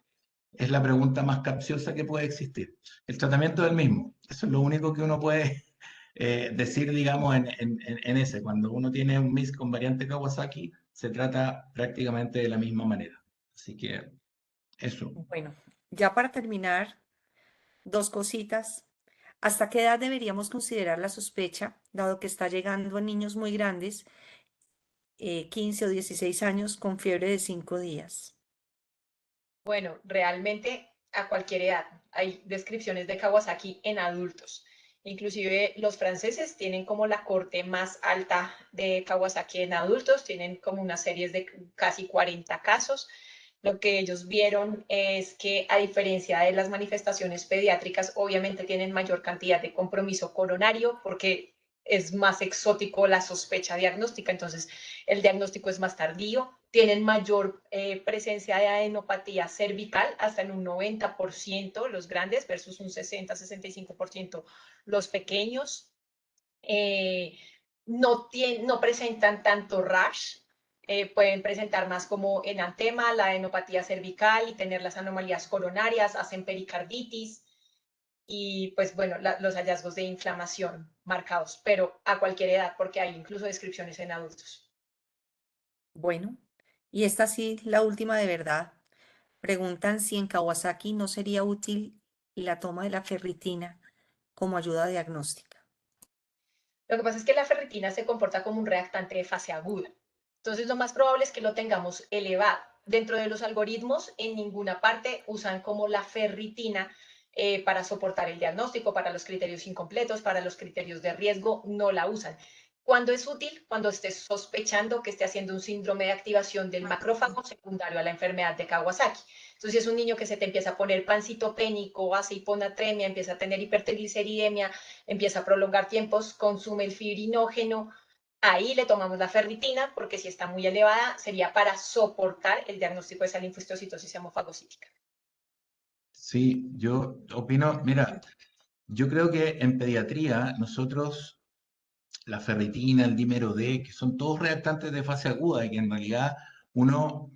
[SPEAKER 6] es la pregunta más capciosa que puede existir. El tratamiento es el mismo, eso es lo único que uno puede decir, digamos, en ese. Cuando uno tiene un MIS con variante Kawasaki, se trata prácticamente de la misma manera. Así que eso.
[SPEAKER 3] Bueno, ya para terminar, dos cositas. ¿Hasta qué edad deberíamos considerar la sospecha, dado que está llegando a niños muy grandes, 15 o 16 años, con fiebre de 5 días?
[SPEAKER 5] Bueno, realmente a cualquier edad. Hay descripciones de Kawasaki en adultos. Inclusive los franceses tienen como la corte más alta de Kawasaki en adultos, tienen como unas series de casi 40 casos. Lo que ellos vieron es que a diferencia de las manifestaciones pediátricas, obviamente tienen mayor cantidad de compromiso coronario porque es más exótico la sospecha diagnóstica, entonces el diagnóstico es más tardío, tienen mayor presencia de adenopatía cervical, hasta en un 90% los grandes versus un 60-65% los pequeños. No presentan tanto rash, pueden presentar más como enantema, la adenopatía cervical y tener las anomalías coronarias, hacen pericarditis y pues bueno, los hallazgos de inflamación marcados, pero a cualquier edad, porque hay incluso descripciones en adultos.
[SPEAKER 3] Bueno, y esta sí, la última de verdad. Preguntan si en Kawasaki no sería útil la toma de la ferritina como ayuda diagnóstica.
[SPEAKER 5] Lo que pasa es que la ferritina se comporta como un reactante de fase aguda. Entonces, lo más probable es que lo tengamos elevado. Dentro de los algoritmos, en ninguna parte usan como la ferritina para soportar el diagnóstico, para los criterios incompletos, para los criterios de riesgo, no la usan. ¿Cuándo es útil? Cuando estés sospechando que esté haciendo un síndrome de activación del macrófago secundario a la enfermedad de Kawasaki. Entonces, si es un niño que se te empieza a poner pancitopénico, hace hiponatremia, empieza a tener hipertrigliceridemia, empieza a prolongar tiempos, consume el fibrinógeno, ahí le tomamos la ferritina, porque si está muy elevada, sería para soportar el diagnóstico de esa linfostocitosis hemofagocítica.
[SPEAKER 6] Sí, yo opino, mira, yo creo que en pediatría nosotros la ferritina, el dímero D, que son todos reactantes de fase aguda y que en realidad uno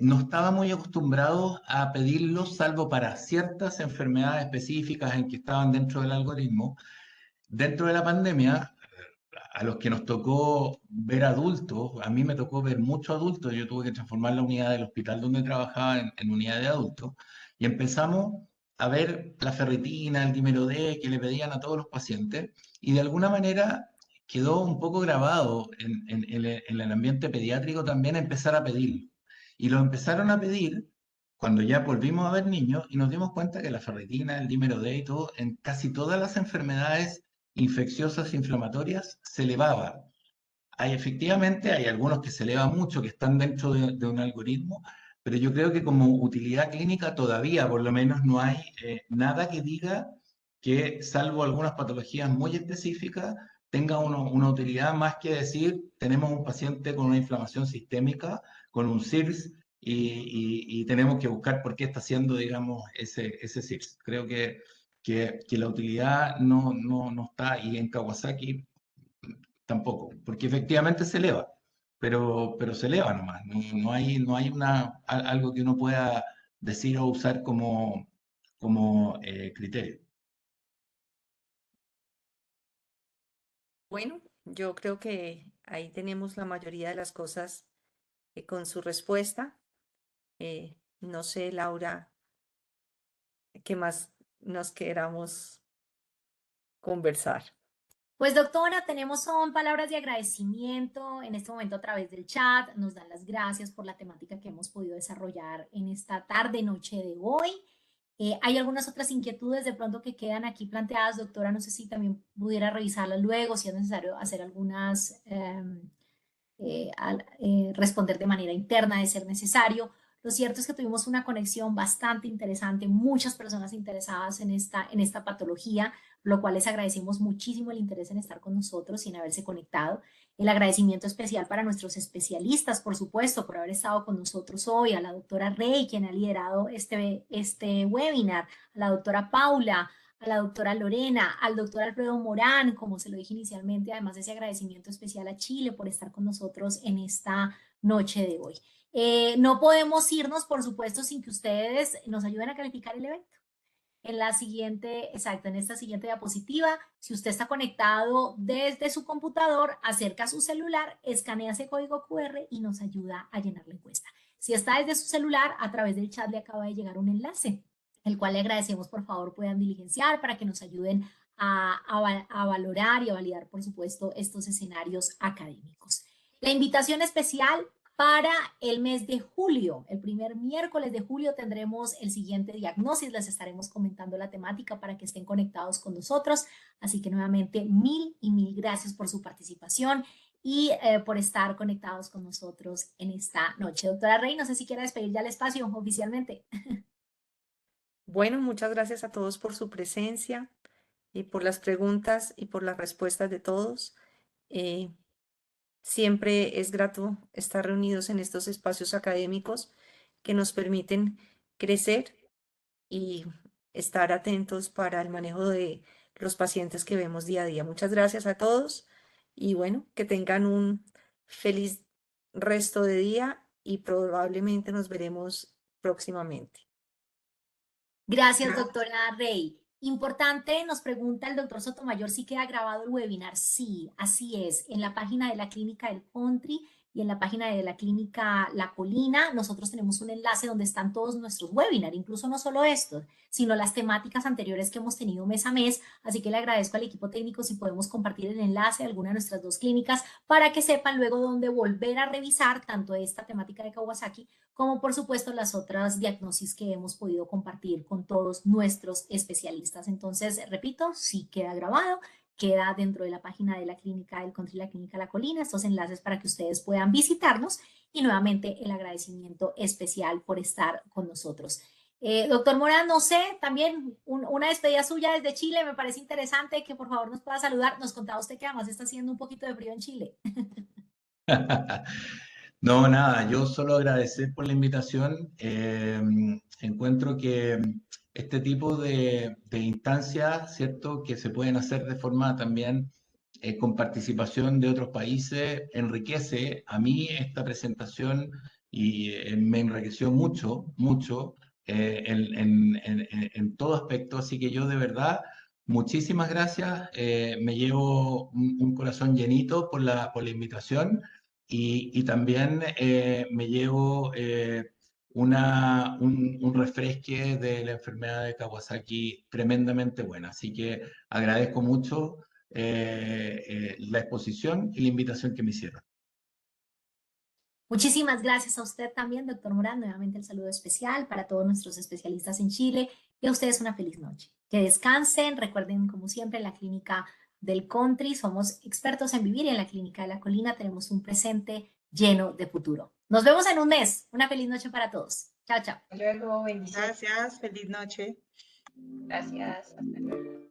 [SPEAKER 6] no estaba muy acostumbrado a pedirlos, salvo para ciertas enfermedades específicas en que estaban dentro del algoritmo. Dentro de la pandemia, a los que nos tocó ver adultos, a mí me tocó ver muchos adultos, yo tuve que transformar la unidad del hospital donde trabajaba en unidad de adultos, y empezamos a ver la ferritina, el dímero D que le pedían a todos los pacientes, y de alguna manera quedó un poco grabado en el ambiente pediátrico también empezar a pedirlo. Y lo empezaron a pedir cuando ya volvimos a ver niños y nos dimos cuenta que la ferritina, el dímero D y todo, en casi todas las enfermedades infecciosas inflamatorias se elevaba. Efectivamente, hay algunos que se elevan mucho, que están dentro de un algoritmo, pero yo creo que como utilidad clínica todavía, por lo menos, no hay nada que diga que, salvo algunas patologías muy específicas, tenga una utilidad más que decir, tenemos un paciente con una inflamación sistémica, con un CIRS, y tenemos que buscar por qué está haciendo, digamos, ese CIRS. Creo que la utilidad no está, y en Kawasaki tampoco, porque efectivamente se eleva, pero se eleva nomás, no hay algo que uno pueda decir o usar como criterio.
[SPEAKER 3] Bueno, yo creo que ahí tenemos la mayoría de las cosas con su respuesta. No sé, Laura, qué más nos queramos conversar.
[SPEAKER 1] Pues doctora, son palabras de agradecimiento en este momento a través del chat. Nos dan las gracias por la temática que hemos podido desarrollar en esta tarde, noche de hoy. Hay algunas otras inquietudes de pronto que quedan aquí planteadas, doctora. No sé si también pudiera revisarlas luego, si es necesario hacer algunas, responder de manera interna de ser necesario. Lo cierto es que tuvimos una conexión bastante interesante, muchas personas interesadas en esta patología, lo cual les agradecemos muchísimo el interés en estar con nosotros y en haberse conectado. El agradecimiento especial para nuestros especialistas, por supuesto, por haber estado con nosotros hoy, a la doctora Rey, quien ha liderado este webinar, a la doctora Paula, a la doctora Lorena, al doctor Alfredo Morán, como se lo dije inicialmente, además de ese agradecimiento especial a Chile por estar con nosotros en esta noche de hoy. No podemos irnos, por supuesto, sin que ustedes nos ayuden a calificar el evento. en la siguiente, exacto, en esta siguiente diapositiva. Si usted está conectado desde su computador, acerca su celular, escanea ese código QR y nos ayuda a llenar la encuesta. Si está desde su celular, a través del chat le acaba de llegar un enlace, el cual le agradecemos, por favor, puedan diligenciar para que nos ayuden a valorar y a validar, por supuesto, estos escenarios académicos. La invitación especial para el mes de julio, el primer miércoles de julio tendremos el siguiente diagnóstico, les estaremos comentando la temática para que estén conectados con nosotros, así que nuevamente mil y mil gracias por su participación y por estar conectados con nosotros en esta noche. Doctora Rey, no sé si quiere despedir ya el espacio oficialmente.
[SPEAKER 3] Bueno, muchas gracias a todos por su presencia y por las preguntas y por las respuestas de todos. Siempre es grato estar reunidos en estos espacios académicos que nos permiten crecer y estar atentos para el manejo de los pacientes que vemos día a día. Muchas gracias a todos y bueno, que tengan un feliz resto de día y probablemente nos veremos próximamente.
[SPEAKER 1] Gracias, doctora Rey. Importante, nos pregunta el doctor Sotomayor si queda grabado el webinar. Sí, así es. En la página de la Clínica del Country y en la página de la Clínica La Colina, nosotros tenemos un enlace donde están todos nuestros webinars, incluso no solo estos, sino las temáticas anteriores que hemos tenido mes a mes. Así que le agradezco al equipo técnico si podemos compartir el enlace de alguna de nuestras dos clínicas para que sepan luego dónde volver a revisar tanto esta temática de Kawasaki como por supuesto las otras diagnosis que hemos podido compartir con todos nuestros especialistas. Entonces, repito, sí queda grabado, queda dentro de la página de la Clínica del Country y la Clínica La Colina, estos enlaces para que ustedes puedan visitarnos y nuevamente el agradecimiento especial por estar con nosotros. Doctor Morán, no sé, también una despedida suya desde Chile, me parece interesante que por favor nos pueda saludar. Nos contaba usted que además está haciendo un poquito de frío en Chile.
[SPEAKER 6] No, nada, yo solo agradecer por la invitación. Encuentro que este tipo de instancias, ¿cierto?, que se pueden hacer de forma también con participación de otros países, enriquece a mí esta presentación y me enriqueció mucho, mucho en todo aspecto. Así que yo de verdad, muchísimas gracias. Me llevo un corazón llenito por la invitación. Y también me llevo un refresque de la enfermedad de Kawasaki tremendamente buena. Así que agradezco mucho la exposición y la invitación que me hicieron.
[SPEAKER 1] Muchísimas gracias a usted también, doctor Morán. Nuevamente el saludo especial para todos nuestros especialistas en Chile y a ustedes una feliz noche. Que descansen. Recuerden, como siempre, en la Clínica del Country somos expertos en vivir y en la Clínica de la Colina tenemos un presente lleno de futuro. Nos vemos en un mes. Una feliz noche para todos. Chao, chao.
[SPEAKER 5] Hasta luego, bendiciones.
[SPEAKER 4] Gracias, feliz noche.
[SPEAKER 5] Gracias, hasta luego.